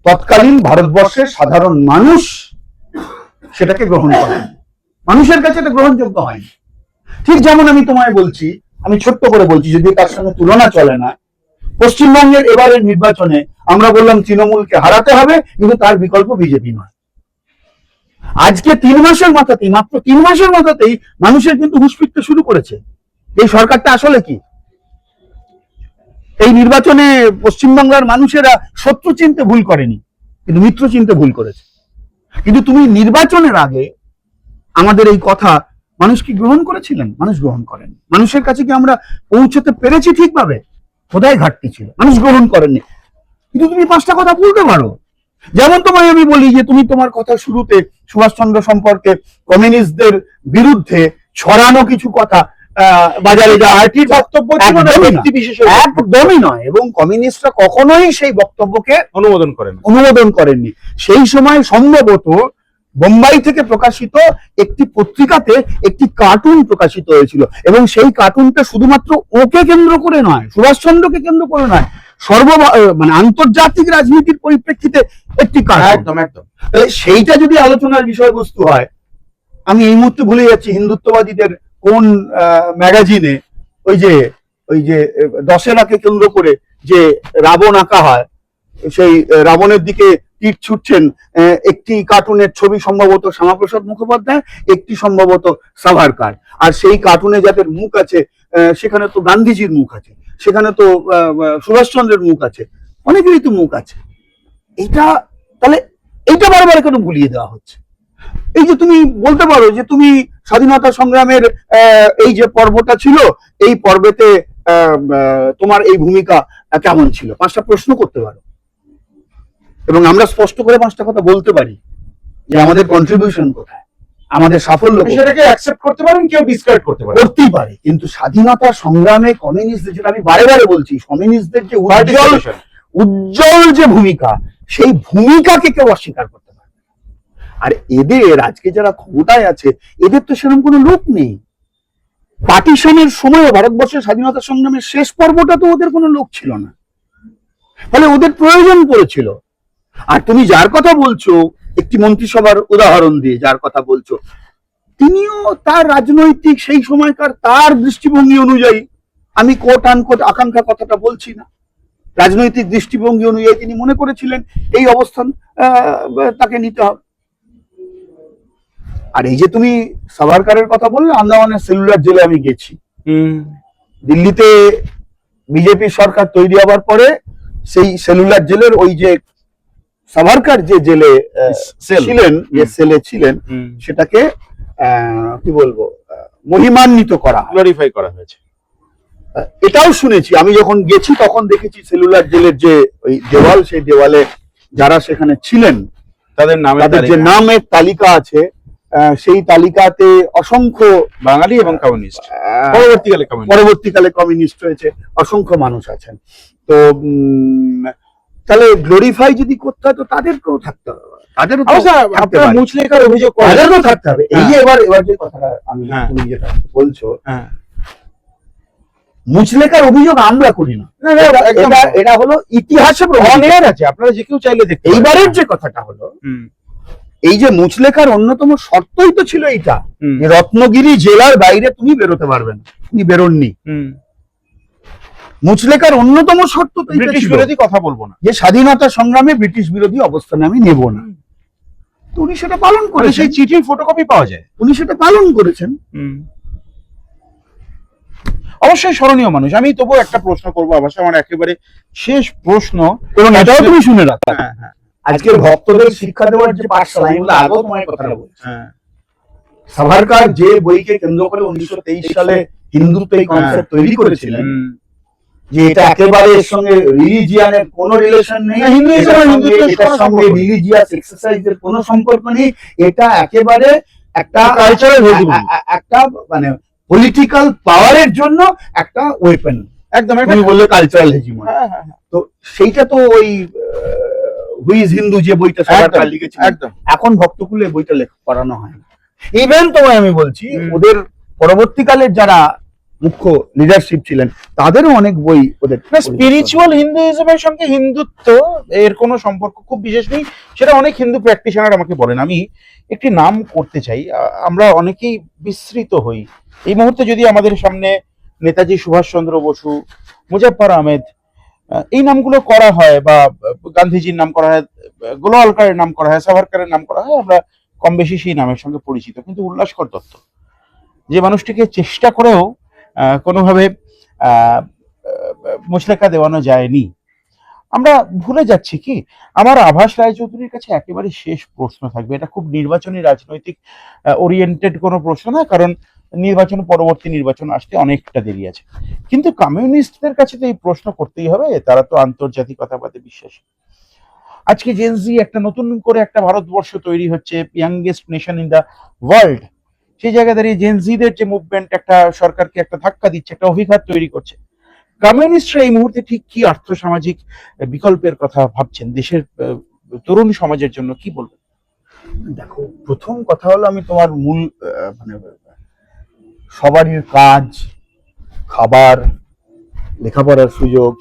তৎকালীন ভারতবর্ষের সাধারণ মানুষ সেটাকে গ্রহণ করেন, মানুষের কাছে এটা গ্রহণযোগ্য হয়নি। ঠিক যেমন আমি তোমায় বলছি, আমি ছোট্ট করে বলছি, যদি তার সঙ্গে তুলনা চলে না, পশ্চিমবঙ্গের এবারের নির্বাচনে আমরা বললাম তৃণমূলকে হারাতে হবে, কিন্তু তার বিকল্প বিজেপি নয়। আজকে 3 মাসের মাথাতেই, মাত্র 3 মাসের মাথাতেই মানুষের কিন্তু হুঁশ ফিরতে শুরু করেছে। এই সরকারটা আসলে কি? এই নির্বাচনে পশ্চিমবাংলার মানুষেরা শত্রু চিনতে ভুল করেনি, কিন্তু মিত্র চিনতে ভুল করেছে। কিন্তু তুমি নির্বাচনের আগে আমাদের এই কথা মানুষ কি গ্রহণ করেছিলেন? মানুষ গ্রহণ করেন। মানুষের কাছে কি আমরা পৌঁছতে পেরেছি ঠিকভাবে? কোথায় ঘাটতি ছিল? মানুষ গ্রহণ করেননি। কিন্তু তুমি 5টা কথা বলতে পারো। যেমন তোমায় আমি বলি যে তুমি তোমার কথা শুরুতে সুভাষচন্দ্র সম্পর্কে কমিউনিস্টদের বিরুদ্ধে ছড়ানো কিছু কথা বাজারে যা আর্টির বক্তব্য ছিল না, ব্যক্তি বিশেষের একদমই নয়, এবং কমিউনিস্টরা কখনোই সেই বক্তব্যকে অনুমোদন করেননি। সেই সময় সম্ভবত বোম্বাই থেকে প্রকাশিত একটি পত্রিকাতে একটি কার্টুন প্রকাশিত হয়েছিল, এবং সেই কার্টুনটা শুধুমাত্র ওকে কেন্দ্র করে নয়, সুভাষচন্দ্রকে কেন্দ্র করে নয়, মানে আন্তর্জাতিক রাজনীতির পরিপ্রেক্ষিতে একটি কার্টুন। একদম একদম। তাহলে সেইটা যদি আলোচনার বিষয়বস্তু হয়, আমি এই মুহূর্তে ভুলে যাচ্ছি হিন্দুত্ববাদীদের কোন ম্যাগাজিনে ওই যে দশেরাকে কেন্দ্র করে যে রাবণ আঁকা হয়, সেই রাবণের দিকে তীর ছুটছেন একটি কার্টুনের ছবি সম্ভবত শ্যামাপ্রসাদ মুখোপাধ্যায়, একটি সম্ভবত সাভারকার। আর সেই কার্টুনে যাদের মুখ আছে সেখানে তো গান্ধীজির মুখ আছে, সেখানে তো সুভাষচন্দ্রের মুখ আছে, অনেকেরই তো মুখ আছে। তাহলে এইটা বারবার কেন ভুলিয়ে দেওয়া হচ্ছে? এই যে তুমি বলতে পারো যে তুমি স্বাধীনতা সংগ্রামের এই যে পর্বটা ছিল, এই পর্বেতে তোমার এই ভূমিকা কেমন ছিল? 5টা প্রশ্ন করতে পারো, এবং আমরা স্পষ্ট করে 5টা কথা বলতে পারি যে আমাদের কন্ট্রিবিউশন কোথায়, আমাদের সাফল্য সেটাকে অ্যাকসেপ্ট করতে পারেন, কেউ ডিসকার্ড করতে পারে, করতেই পারে। কিন্তু স্বাধীনতা সংগ্রামে কমিউনিস্টদের, যেটা আমি বারে বারে বলছি, কমিউনিস্টদের যে উজ্জ্বল যে ভূমিকা, সেই ভূমিকাকে কেউ অস্বীকার করতে পারে। আর এদের আজকে যারা ক্ষমতায় আছে, এদের তো সেরকম কোনো লোক নেই। পার্টিশনের সময় ভারতবর্ষের স্বাধীনতা সংগ্রামের শেষ পর্বটা তো ওদের কোনো লোক ছিল না, ফলে ওদের প্রয়োজন পড়েছিল। আর তুমি যার কথা বলছো, একটি মন্ত্রিসভার উদাহরণ দিয়ে যার কথা বলছো, তিনিও তার রাজনৈতিক সেই সময়কার তার দৃষ্টিভঙ্গি অনুযায়ী, আমি কোট আনকোট আকাঙ্ক্ষা কথাটা বলছি না, রাজনৈতিক দৃষ্টিভঙ্গি অনুযায়ী তিনি মনে করেছিলেন এই অবস্থান তাকে নিতে হবে। আর এই যে তুমি সাভারকারের কথা বললে, আন্দামানের সেলুলার জেলে আমি গেছি। দিল্লিতে বিজেপি সরকার তৈরি হবার পরে সেই সেলুলার জেলের ওই যে সাভারকার যে জেলে ছিলেন, যে সেলে ছিলেন, সেটাকে কি বলবো, মহিমান্বিত করা, গ্লোরিফাই করা হয়েছে। এটাও শুনেছি। আমি যখন গেছি তখন দেখেছি সেলুলার জেলের যে ওই দেওয়াল, সেই দেওয়ালে যারা সেখানে ছিলেন তাদের যে নামের তালিকা আছে, সেই তালিকাতে অসংখ্য বাঙালি এবং কমিউনিস্ট, পরবর্তীকালে কমিউনিস্ট হয়েছে, অসংখ্য মানুষ আছেন। তো তাহলে গ্লোরিফাই যদি করতে হয় তো তাদেরকেও থাকতে হবে, তাদেরও মুচলেখার অভিযোগ থাকতে হবে। এই যে এবার যে কথাটা আমি, তুমি যেটা বলছো, মুচলেখার অভিযোগ আমরা করি না, এটা হলো ইতিহাসে প্রমাণ আছে, আপনারা যে কেউ চাইলে দেখতে। এইবারের যে কথাটা হলো, এই যে মুচলেখার অন্যতম শর্তই তো ছিল এইটা, যে রত্নগিরি জেলার বাইরে তুমি বেরোতে পারবে না, তুমি বেরোননি। মুচলেখার অন্যতম শর্ত ব্রিটিশ বিরোধী কথা বলবো না, যে স্বাধীনতা সংগ্রামে ব্রিটিশ বিরোধী অবস্থানে আমি নেব না। তো উনি সেটা পালন করেছেন, সেই চিঠির ফটোকপি পাওয়া যায়, উনি সেটা পালন করেছেন। অবশ্যই স্মরণীয় মানুষ। আমি তবু একটা প্রশ্ন করবো, অবশ্য আমার একেবারে শেষ প্রশ্ন, এবং এটাও তুমি শুনে রাখো, আজকের ভক্তদের শিক্ষা দেওয়ার যে পাঠশালা, এগুলো আগেও তোমায় কথা বলছি। সাভারকার যে বইকে কেন্দ্র করে 1923 সালে হিন্দুত্ব এই কনসেপ্ট তৈরি করেছিলেন, যে এটা একেবারে এর সঙ্গে রিলিজিয়ানের কোনো রিলেশন নেই, না, হিন্দুইজম আর হিন্দুত্বের এটার কোনো সঙ্গে সম্পর্ক নেই। রিলিজিয়াস এক্সারসাইজের কোনো সম্পর্ক নেই। এটা একেবারে একটা কালচারাল ভেজিবল, একটা মানে পলিটিক্যাল পাওয়ারের জন্য একটা ওয়েপন। একদম তুমি বললে কালচারাল হেজিমনি, হ্যাঁ হ্যাঁ হ্যাঁ, তো সেইটা তো ওই হুইজ হিন্দু যে বইটা সরকার একদম, লিখেছে, একদম এখন ভক্তকুলে বইটা পড়ানো হয় না। ইভেন তোমায় আমি বলছি, হুম। ওদের পরবর্তীকালের যারা মুখ্য লিডারশিপ ছিলেন তাদেরও অনেক বই ওদের স্পিরিচুয়াল হিন্দুইজমের সঙ্গে হিন্দুত্ব এর কোনো সম্পর্ক খুব বিশেষ নেই, সেটা অনেক হিন্দু প্র্যাকটিশনার আমাকে বলেন। আমি একটি নাম করতে চাই, আমরা অনেকেই বিস্মৃত হই এই মুহূর্তে। যদি আমাদের সামনে নেতাজি সুভাষচন্দ্র বসু, মুজাফফর আহমেদ এই নামগুলো করা হয়, বা গান্ধীজির নাম করা হয়, গোলওয়ালকারের নাম করা হয়, সাভারকারের নাম করা হয়, আমরা কম বেশি সেই নামের সঙ্গে পরিচিত। কিন্তু উল্লাসকর দত্ত, যে মানুষটিকে চেষ্টা করেও কোনোভাবে মুচলেকা দেওয়ানো যায়নি, আমরা ভুলে যাচ্ছি কি? আমার আভাস রায়চৌধুরীর কাছে একেবারে শেষ প্রশ্ন থাকবে, এটা খুব নির্বাচনী রাজনৈতিক ওরিয়েন্টেড কোনো প্রশ্ন না, কারণ নির্বাচন পরবর্তী নির্বাচন আসতে অনেকটা দেরি আছে। কিন্তু কমিউনিস্টদের কাছে তো এই প্রশ্ন করতেই হবে, তারা তো আন্তর্জাতিকতাবাদে বিশ্বাসী। আজকে জেনজি একটা নতুন করে একটা ভারতবর্ষ তৈরি হচ্ছে, youngest nation in the world, সেই জায়গায় দাঁড়িয়ে জেনজিদের যে মুভমেন্ট একটা সরকারকে একটা ধাক্কা দিচ্ছে, একটা অভিঘাত তৈরি করছে। কমিউনিস্টরা এই মুহূর্তে ঠিক কি আর্থসামাজিক বিকল্পের কথা ভাবছেন দেশের তরুণ সমাজের জন্য, কি বলবেন? দেখো, প্রথম কথা হলো, আমি তোমার মূল মানে সবারই কাজ, খাবার, লেখাপড়ার সুযোগ,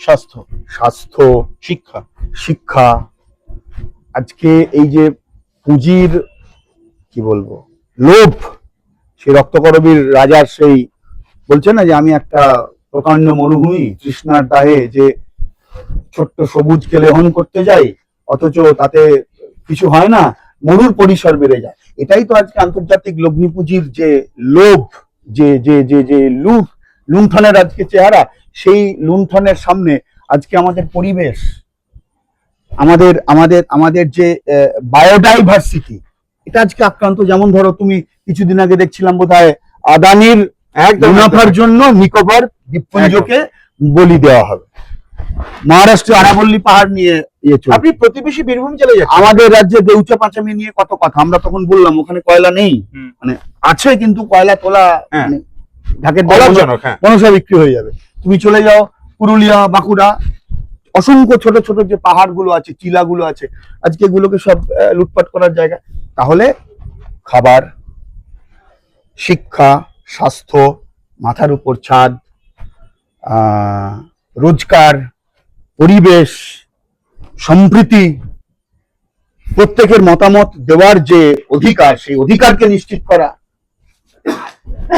স্বাস্থ্য, শিক্ষা, শিক্ষা, আজকে এই যে পুঁজির কি বলবো লোভ, সেই রক্তকরবীর রাজার সেই বলছে না যে আমি একটা প্রকাণ্ড মরুভূমি তৃষ্ণার দাহে যে ছোট্ট সবুজকে লেহন করতে যাই, অথচ তাতে কিছু হয় না, মরুর পরিসর বেড়ে যায়। এটাই তো আজকে আন্তর্জাতিক লগ্নি পুঁজির যে লোভ, যে যে যে যে লুণ্ঠনের আজকে চেহারা, সেই লুণ্ঠনের সামনে আজকে আমাদের পরিবেশ, আমাদের আমাদের আমাদের যে বায়োডাইভার্সিটি, এটা আজকে আক্রান্ত। যেমন ধরো, তুমি কিছুদিন আগে দেখছিলাম বোধহয় আদানির মুনাফার জন্য নিকোবর দ্বীপপুঞ্জকে বলি দেওয়া হবে। মহারাষ্ট্রে আরাবল্লী পাহাড় নিয়ে চলছে। আপনি প্রতিবেশী বীরভূম চলে যাচ্ছেন, আমাদের রাজ্যে দেউচা পাঁচামি নিয়ে কত কথা, আমরা তখন বললাম ওখানে কয়লা নেই, মানে আছে কিন্তু কয়লা তোলা মানে ঢাকের মনসা বিক্রি হয়ে যাবে। তুমি চলে যাও পুরুলিয়া, বাঁকুড়া, অসংখ্য ছোট ছোট যে পাহাড়গুলো আছে, টিলাগুলো আছে, আজকে এগুলোকে সব লুটপাট করার জায়গা। তাহলে খাবার, শিক্ষা, স্বাস্থ্য, মাথার উপর ছাদ, রোজগার, পরিবেশ, সম্প্রীতি, প্রত্যেকের মতামত দেওয়ার যে অধিকার, সেই অধিকারকে নিশ্চিত করা,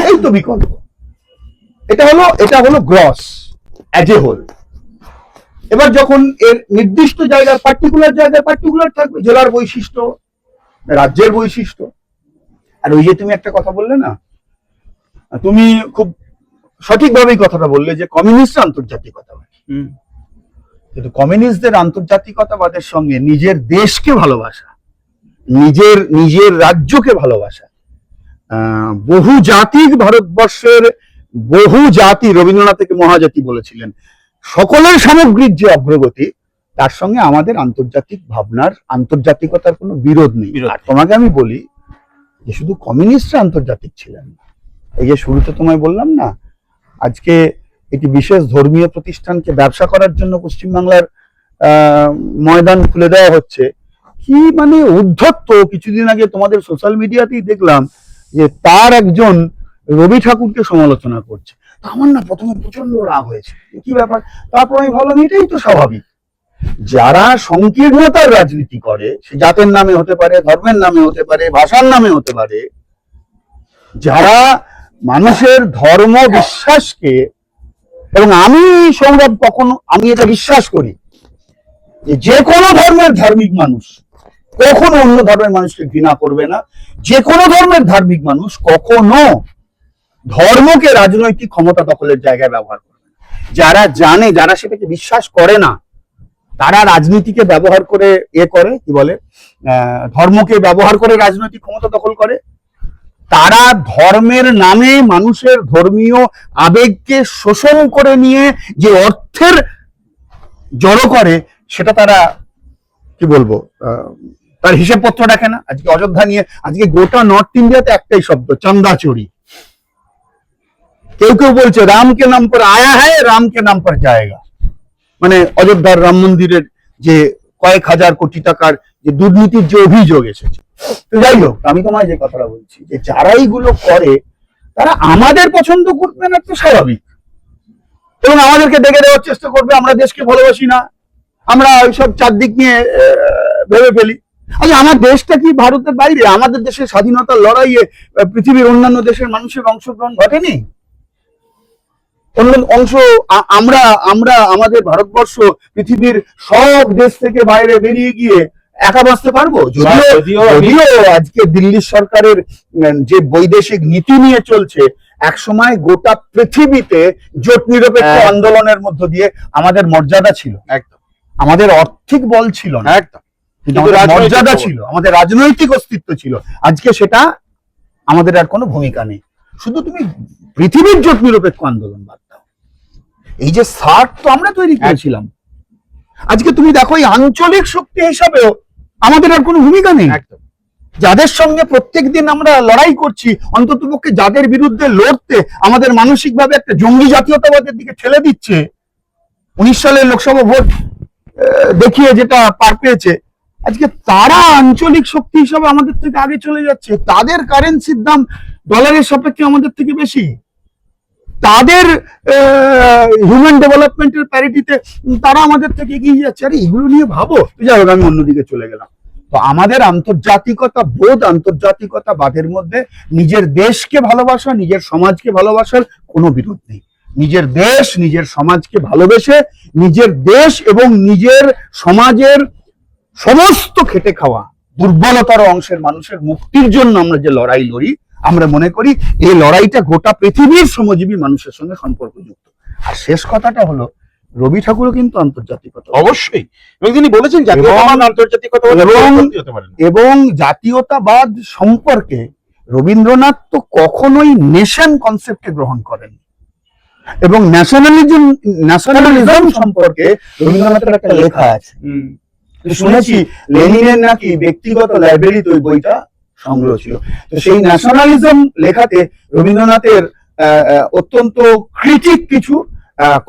এই তো বিকল্প। এটা হলো গ্রস অ্যাজ এ হোল। এবার যখন এর নির্দিষ্ট জায়গার পার্টিকুলার থাকবে, জেলার বৈশিষ্ট্য, রাজ্যের বৈশিষ্ট্য। আর ওই যে তুমি একটা কথা বললে না, তুমি খুব সঠিকভাবেই কথাটা বললে যে কমিউনিস্ট আন্তর্জাতিকতাবাদ, কিন্তু কমিউনিস্টদের আন্তর্জাতিকতাবাদের সঙ্গে নিজের দেশকে ভালোবাসা, নিজের রাজ্যকে ভালোবাসা, বহু জাতিক ভারতবর্ষের বহু জাতি, রবীন্দ্রনাথকে মহাজাতি বলেছিলেন, সকলের সামগ্রিক যে অগ্রগতি, তার সঙ্গে আমাদের আন্তর্জাতিক ভাবনার, আন্তর্জাতিকতার কোনো বিরোধ নেই। আর তোমাকে আমি বলি যে শুধু কমিউনিস্টরা আন্তর্জাতিক ছিলেন না। এই যে শুরুতে তোমায় বললাম না, আজকে একটি বিশেষ ধর্মীয় প্রতিষ্ঠানকে ব্যবসা করার জন্য পশ্চিমবাংলার ময়দান খুলে দেওয়া হচ্ছে, কি মানে উদ্ধত্ত। কিছুদিন আগে তোমাদের সোশ্যাল মিডিয়াতেই দেখলাম যে তার একজন রবি ঠাকুরকে সমালোচনা করছে। আমার না প্রথমে প্রচন্ড রাগ হয়েছে, কি ব্যাপার। তারপর আমি ভাবলাম এটাই তো স্বাভাবিক, যারা সংকীর্ণতার রাজনীতি করে, সে জাতের নামে হতে পারে, ধর্মের নামে হতে পারে, ভাষার নামে হতে পারে, যারা মানুষের ধর্ম বিশ্বাসকে, এবং আমি সৌরভ কখনো আমি এটা বিশ্বাস করি যে কোনো ধর্মের ধার্মিক মানুষ কখনো অন্য ধর্মের মানুষকে ঘৃণা করবে না, যে কোনো ধর্মের ধার্মিক মানুষ কখনো ধর্মকে রাজনৈতিক ক্ষমতা দখলের জায়গায় ব্যবহার করবে না। যারা জানে, যারা সেটাকে বিশ্বাস করে না, তারা রাজনীতিকে ব্যবহার করে কি বলে, ধর্মকে ব্যবহার করে রাজনৈতিক ক্ষমতা দখল করে, তারা ধর্মের নামে মানুষের ধর্মীয় আবেগকে শোষণ করে নিয়ে যে অর্থের জড়ো করে, সেটা তারা কি বলবো তার হিসেবপত্র রাখে না। আজকে অযোধ্যা নিয়ে আজকে গোটা নর্থ ইন্ডিয়াতে একটাই শব্দ, চান্দা চুরি। কেউ কেউ বলছে রাম কে নাম পর আয়া হ্যায়, রাম কে নাম পর যায়গা। মানে অযোধ্যার রাম মন্দিরের যে কয়েক হাজার কোটি টাকার যে দুর্নীতির যে অভিযোগ এসেছে। তো যাই হোক, আমি তোমায় যে কথাটা বলছি, যে যারা এইগুলো করে তারা আমাদের পছন্দ করবে না, তো স্বাভাবিক, এবং আমাদেরকে দেখে দেওয়ার চেষ্টা করবে আমরা দেশকে ভালোবাসি না, আমরা ওইসব চারদিক নিয়ে ভেবে ফেলি। আচ্ছা, আমার দেশটা কি ভারতের বাইরে? আমাদের দেশের স্বাধীনতার লড়াইয়ে পৃথিবীর অন্যান্য দেশের মানুষের অংশগ্রহণ ঘটেনি? অন্য অংশ আমরা আমরা আমাদের ভারতবর্ষ পৃথিবীর সব দেশ থেকে বাইরে বেরিয়ে গিয়ে একা বাঁচতে পারবো? যদিও আজকে দিল্লি সরকারের যে বৈদেশিক নীতি নিয়ে চলছে, এক সময় গোটা পৃথিবীতে জোট নিরপেক্ষ আন্দোলনের মধ্য দিয়ে আমাদের মর্যাদা ছিল, একদম আমাদের আর্থিক বল ছিল না, একদম, কিন্তু আমাদের মর্যাদা ছিল, আমাদের রাজনৈতিক অস্তিত্ব ছিল। আজকে সেটা আমাদের আর কোনো ভূমিকা নেই। শুধু তুমি পৃথিবীর জোট নিরপেক্ষ আন্দোলন বাদ দাও, এই যে সার্ক তো আমরা তৈরি করেছিলাম, আজকে তুমি দেখো এই আঞ্চলিক শক্তি হিসাবেও আমাদের আর কোনো ভূমিকা নেই। একদম, যাদের সঙ্গে প্রত্যেকদিন আমরা লড়াই করছি, অন্ততপক্ষে যাদের বিরুদ্ধে লড়তে আমাদের মানসিকভাবে একটা জঙ্গি জাতীয়তাবাদের দিকে ঠেলে দিচ্ছে, 19 সালের লোকসভা ভোট দেখিয়ে যেটা পার পেয়েছে, আজকে তারা আঞ্চলিক শক্তি হিসাবে আমাদের থেকে আগে চলে যাচ্ছে। তাদের কারেন্সির দাম ডলারের সাপেক্ষে আমাদের থেকে বেশি, তাদের হিউম্যান ডেভেলপমেন্টের প্যারিটিতে তারা আমাদের থেকে এগিয়ে যাচ্ছে। আরে এগুলো নিয়ে ভাবো। যাই হোক, আমি অন্যদিকে চলে গেলাম। তো আমাদের আন্তর্জাতিকতা বোধ, আন্তর্জাতিকতা বাদের মধ্যে নিজের দেশকে ভালোবাসা, নিজের সমাজকে ভালোবাসার কোনো বিরোধ নেই। নিজের দেশ, নিজের সমাজকে ভালোবেসে নিজের দেশ এবং নিজের সমাজের সমস্ত খেটে খাওয়া দুর্বলতর অংশের মানুষের মুক্তির জন্য আমরা যে লড়াই লড়ি, আমরা মনে করি এই লড়াইটা গোটা পৃথিবীর শ্রমজীবী মানুষের সঙ্গে সম্পর্কযুক্ত। আর শেষ কথাটা হলো, রবি ঠাকুরও কিন্তু আন্তর্জাতিকতা, অবশ্যই, এবং তিনি বলেছেন জাতীয়তাবাদ আন্তর্জাতিকতা এবং জাতীয়তাবাদ সম্পর্কে রবীন্দ্রনাথ তো কখনোই নেশন কনসেপ্টকে গ্রহণ করেন, এবং ন্যাশনালিজম সম্পর্কে রবীন্দ্রনাথের একটা লেখা আছে। শুনেছি লেনিনের নাকি ব্যক্তিগত লাইব্রেরিতে ওই বইটা সংগ্রহ ছিল। তো সেই ন্যাশনালিজম লেখাতে রবীন্দ্রনাথের অত্যন্ত ক্রিটিক কিছু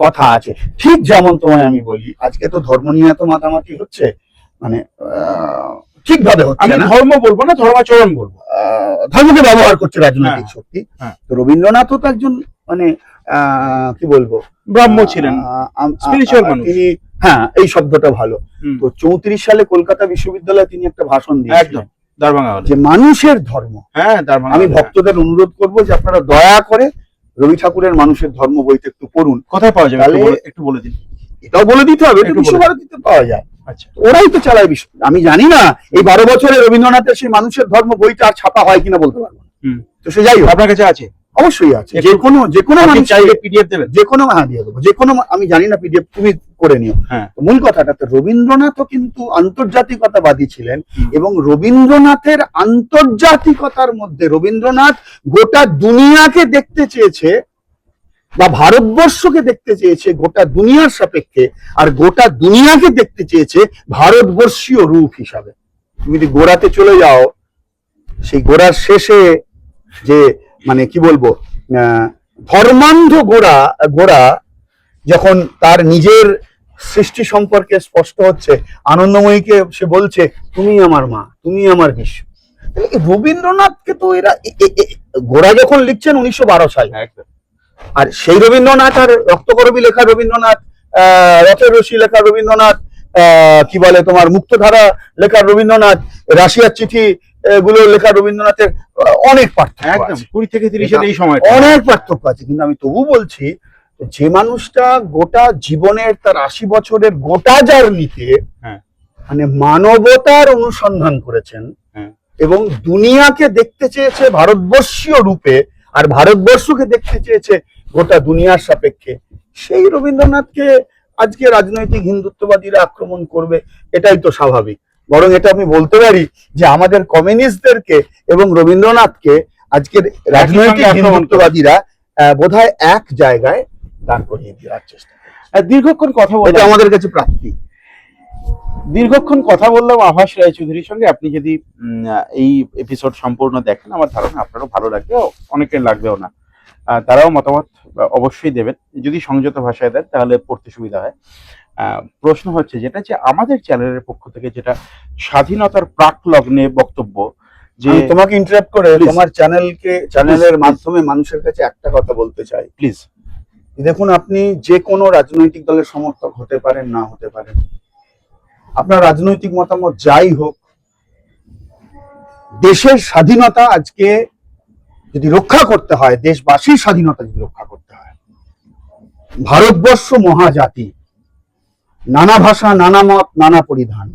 কথা আছে। ঠিক যেমন তোমায় আমি বলি, আজকে তো ধর্ম নিয়ে এত মাতামাতি হচ্ছে, মানে ঠিকভাবে হচ্ছে আমি না, ধর্ম বলবো না, ধর্মাচরণ বলবো, ধর্মকে ব্যবহার করছে রাজনৈতিক শক্তি। তো রবীন্দ্রনাথও তো একজন মানে কি বলবো, ব্রাহ্ম ছিলেন, স্পিরিচুয়াল মানুষ। তিনি, হ্যাঁ, এই শব্দটা ভালো। তো 34 সালে কলকাতা বিশ্ববিদ্যালয়ে তিনি একটা ভাষণ দিয়েছিলেন যে মানুষের ধর্ম। আমি ভক্তদের অনুরোধ করবো যে আপনারা দয়া করে রবি ঠাকুরের মানুষের ধর্ম বইতে একটু পড়ুন। কোথায় পাওয়া যাবে একটু বলে দিন। এটাও বলে দিতে হবে, এটা বিশ্বভারতীতে পাওয়া যায়। আচ্ছা, ওরাই তো চালায় বিশ্ব। আমি জানি না এই 12 বছরে রবীন্দ্রনাথের সেই মানুষের ধর্ম বইটা আর ছাপা হয় কিনা বলতে পারবো না। তো সে যাই হোক, আপনার কাছে আছে? অবশ্যই আছে। যে কোনো মানুষ চাইলে পিডিএফ দেবেন, যে কোনো, হ্যাঁ দিয়ে দেবো, যে কোনো, আমি জানি না পিডিএফ তুমি করে নিও। মূল কথাটা তো রবীন্দ্রনাথও কিন্তু আন্তর্জাতিকতাবাদী ছিলেন, এবং রবীন্দ্রনাথের আন্তর্জাতিকতার মধ্যে রবীন্দ্রনাথ গোটা দুনিয়াকে দেখতে চেয়েছে, বা ভারতবর্ষকে দেখতে চেয়েছে গোটা দুনিয়ার সাপেক্ষে, আর গোটা দুনিয়াকে দেখতে চেয়েছে ভারতবর্ষীয় রূপ হিসাবে। তুমি যদি গোড়াতে চলে যাও, সেই গোড়ার শেষে যে মানে কি বলবো, ধর্মান্ধ গোড়া যখন তার নিজের সৃষ্টি সম্পর্কে স্পষ্ট হচ্ছে, আনন্দময়ীকে সে বলছে তুমি আমার মা, তুমি আমার বিশ্ব। রবীন্দ্রনাথকে তো এরা গোড়া যখন লিখছেন 1912 সালে, আর সেই রবীন্দ্রনাথ আর রক্তকরবী লেখা রবীন্দ্রনাথ, রথের রশি লেখা রবীন্দ্রনাথ, কি বলে তোমার মুক্তধারা লেখা রবীন্দ্রনাথ, রাশিয়ার চিঠি গুলো লেখা রবীন্দ্রনাথের অনেক পার্থক্য, একদম 20 থেকে 30 এই সময় অনেক পার্থক্য আছে। কিন্তু আমি তবু বলছি, যে মানুষটা গোটা জীবনের তার 80 বছরের গোটা জার্নিতে মানে মানবতার অনুসন্ধান করেছেন, এবং দুনিয়াকে দেখতে চেয়েছে ভারতবর্ষীয় রূপে, আর ভারতবর্ষকে দেখতে চেয়েছে গোটা দুনিয়ার সাপেক্ষে, সেই রবীন্দ্রনাথকে আজকে রাজনৈতিক হিন্দুত্ববাদীরা আক্রমণ করবে, এটাই তো স্বাভাবিক। বরং এটা আমি বলতে পারি যে আমাদের কমিউনিস্টদেরকে এবং রবীন্দ্রনাথকে আজকের রাজনৈতিক হিন্দুত্ববাদীরা বোধহয় এক জায়গায় দাঁড় করিয়ে দেওয়ার চেষ্টা করে। দীর্ঘক্ষণ কথা এটা বললাম আমাদের কাছে প্রাপ্তি। দীর্ঘক্ষণ কথা বললাম আভাস রায়চৌধুরীর সঙ্গে। আপনি যদি এই এপিসোড সম্পূর্ণ দেখেন, আমার ধারণা আপনারও ভালো লাগবে, অনেকের লাগবেও না। তারাও মতামত অবশ্যই দেবেন, যদি সংযত ভাষায় দেন তাহলে পড়তে সুবিধা হয়। প্রশ্ন হচ্ছে যেটা, যে আমাদের চ্যানেলের পক্ষ থেকে যেটা স্বাধীনতার প্রাক লগ্নে বক্তব্য, যে আমি তোমাকে ইন্টারাপ্ট করে Please. তোমার চ্যানেলের মাধ্যমে মানুষের কাছে একটা কথা বলতে চাই। প্লিজ। দেখুন, আপনি যে কোনো রাজনৈতিক দলের সমর্থক হতে পারেন, না হতে পারেন, আপনার রাজনৈতিক মতামত যাই হোক, দেশের স্বাধীনতা আজকে যদি রক্ষা করতে হয়, দেশবাসীর স্বাধীনতা যদি রক্ষা করতে হয়, ভারতবর্ষ মহাজাতি, নানা ভাষা, নানা মত, নানা পরিধান,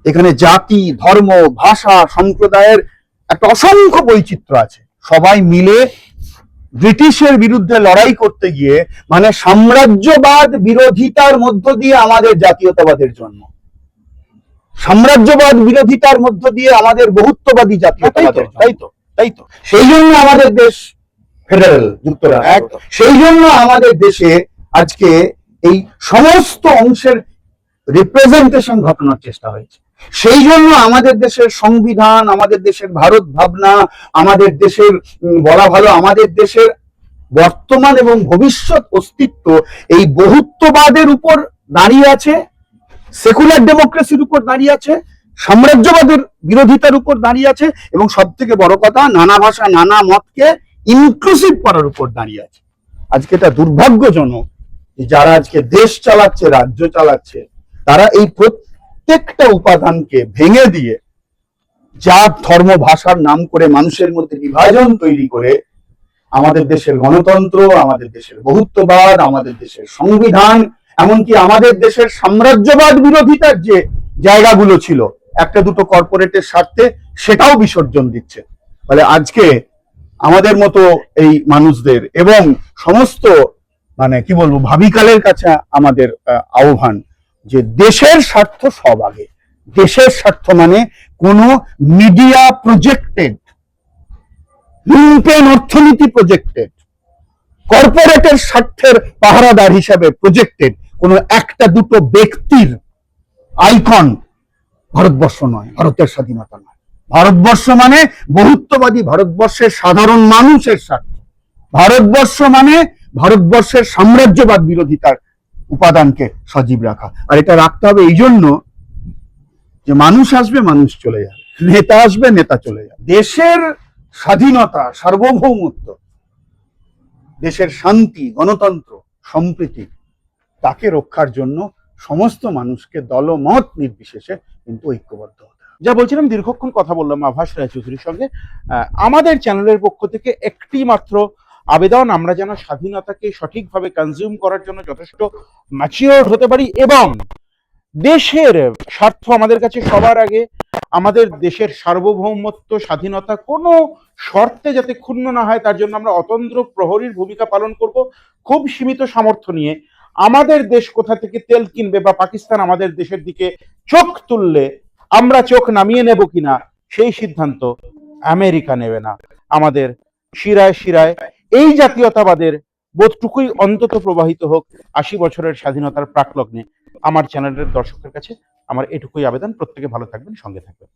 এখানে জাতি, ধর্ম, ভাষা, সম্প্রদায়ের একটা অসংখ্য বৈচিত্র্য আছে। সবাই মিলে ব্রিটিশের বিরুদ্ধে লড়াই করতে গিয়ে, মানে সাম্রাজ্যবাদ বিরোধিতার মধ্য দিয়ে আমাদের জাতীয়তাবাদের জন্ম, সাম্রাজ্যবাদ বিরোধিতার মধ্য দিয়ে আমাদের বহুত্ববাদী জাতীয়তাবাদের জন্ম। তাই তো সেই জন্য আমাদের দেশ ফেডারেল যুক্তরাষ্ট্র, সেই জন্য আমাদের দেশে আজকে এই সমস্ত অংশের রিপ্রেজেন্টেশন ঘটানোর চেষ্টা হয়েছে। সেই জন্য আমাদের দেশের সংবিধান, আমাদের দেশের ভারত ভাবনা, আমাদের দেশের বলা ভালো আমাদের দেশের বর্তমান এবং ভবিষ্যৎ অস্তিত্ব এই বহুত্ববাদের উপর দাঁড়িয়ে আছে, সেকুলার ডেমোক্রেসির উপর দাঁড়িয়ে আছে, সাম্রাজ্যবাদের বিরোধিতার উপর দাঁড়িয়ে আছে, এবং সব থেকে বড় কথা, নানা ভাষা, নানা মতকে ইনক্লুসিভ করার উপর দাঁড়িয়ে আছে। আজকে এটা দুর্ভাগ্যজনক যারা আজকে দেশ চালাচ্ছে, রাজ্য চালাচ্ছে, তারা এই প্রত্যেকটা উপাদানকে ভেঙে দিয়ে জাত, ধর্ম, ভাষার নাম করে মানুষের মধ্যে বিভাজন তৈরি করে আমাদের দেশের গণতন্ত্র, আমাদের দেশের বহুত্ববাদ, আমাদের দেশের সংবিধান, এমনকি আমাদের দেশের সাম্রাজ্যবাদ বিরোধিতার যে জায়গাগুলো ছিল একটা দুটো কর্পোরেটের স্বার্থে, সেটাও বিসর্জন দিচ্ছে। ফলে আজকে আমাদের মতো এই মানুষদের এবং সমস্ত মানে কি বলবো ভাবিকালের কাছে আমাদের আহ্বান, যে দেশের স্বার্থ সব আগে। দেশের স্বার্থ মানে কোনো মিডিয়া প্রজেক্টেড, লুম্পেন অর্থনীতি প্রজেক্টেড, কর্পোরেটের স্বার্থের পাহারাদার হিসাবে প্রজেক্টেড কোনো একটা দুটো ব্যক্তির আইকন ভারতবর্ষ নয়, ভারতের স্বাধীনতা নয়। ভারতবর্ষ মানে বহুত্ববাদী ভারতবর্ষের সাধারণ মানুষের স্বার্থ। ভারতবর্ষ মানে ভারতবর্ষের সাম্রাজ্যবাদ বিরোধিতার উপাদানকে সজীব রাখা। আর এটা রাখতে হবে এই জন্য যে মানুষ আসবে, মানুষ চলে যাবে, নেতা আসবে, নেতা চলে যাবে। দেশের স্বাধীনতা, সার্বভৌমত্ব, দেশের শান্তি, গণতন্ত্র, সম্প্রীতি, তাকে রক্ষার জন্য সমস্ত মানুষকে দলমত নির্বিশেষে কিন্তু ঐক্যবদ্ধ হতে হবে। যা বলছিলাম, দীর্ঘক্ষণ কথা বললাম আভাস রায়চৌধুরীর সঙ্গে। আমাদের চ্যানেলের পক্ষ থেকে একটি মাত্র আবেদন, আমরা যেন স্বাধীনতাকে সঠিকভাবে কনজিউম করার জন্য যথেষ্ট ম্যাচিওর হতে পারি, এবং দেশের স্বার্থ আমাদের কাছে সবার আগে। আমাদের দেশের সার্বভৌমত্ব, স্বাধীনতা কোনো শর্তে যাতে ক্ষুণ্ণ না হয়, তার জন্য আমরা অতন্দ্র প্রহরীর ভূমিকা পালন করব, খুব সীমিত সামর্থ্য নিয়ে। আমাদের দেশ কোথা থেকে তেল কিনবে, বা পাকিস্তান আমাদের দেশের দিকে চোখ তুললে আমরা চোখ নামিয়ে নেব কিনা, সেই সিদ্ধান্ত আমেরিকা নেবে না। আমাদের শিরায় শিরায় এই জাতীয়তাবাদের বোধটুকুই অন্তত প্রবাহিত হোক ৮০ বছরের স্বাধীনতার প্রাকলগ্নে। আমার চ্যানেলের দর্শকের কাছে আমার এটুকুই আবেদন। প্রত্যেকে ভালো থাকবেন, সঙ্গে থাকবেন।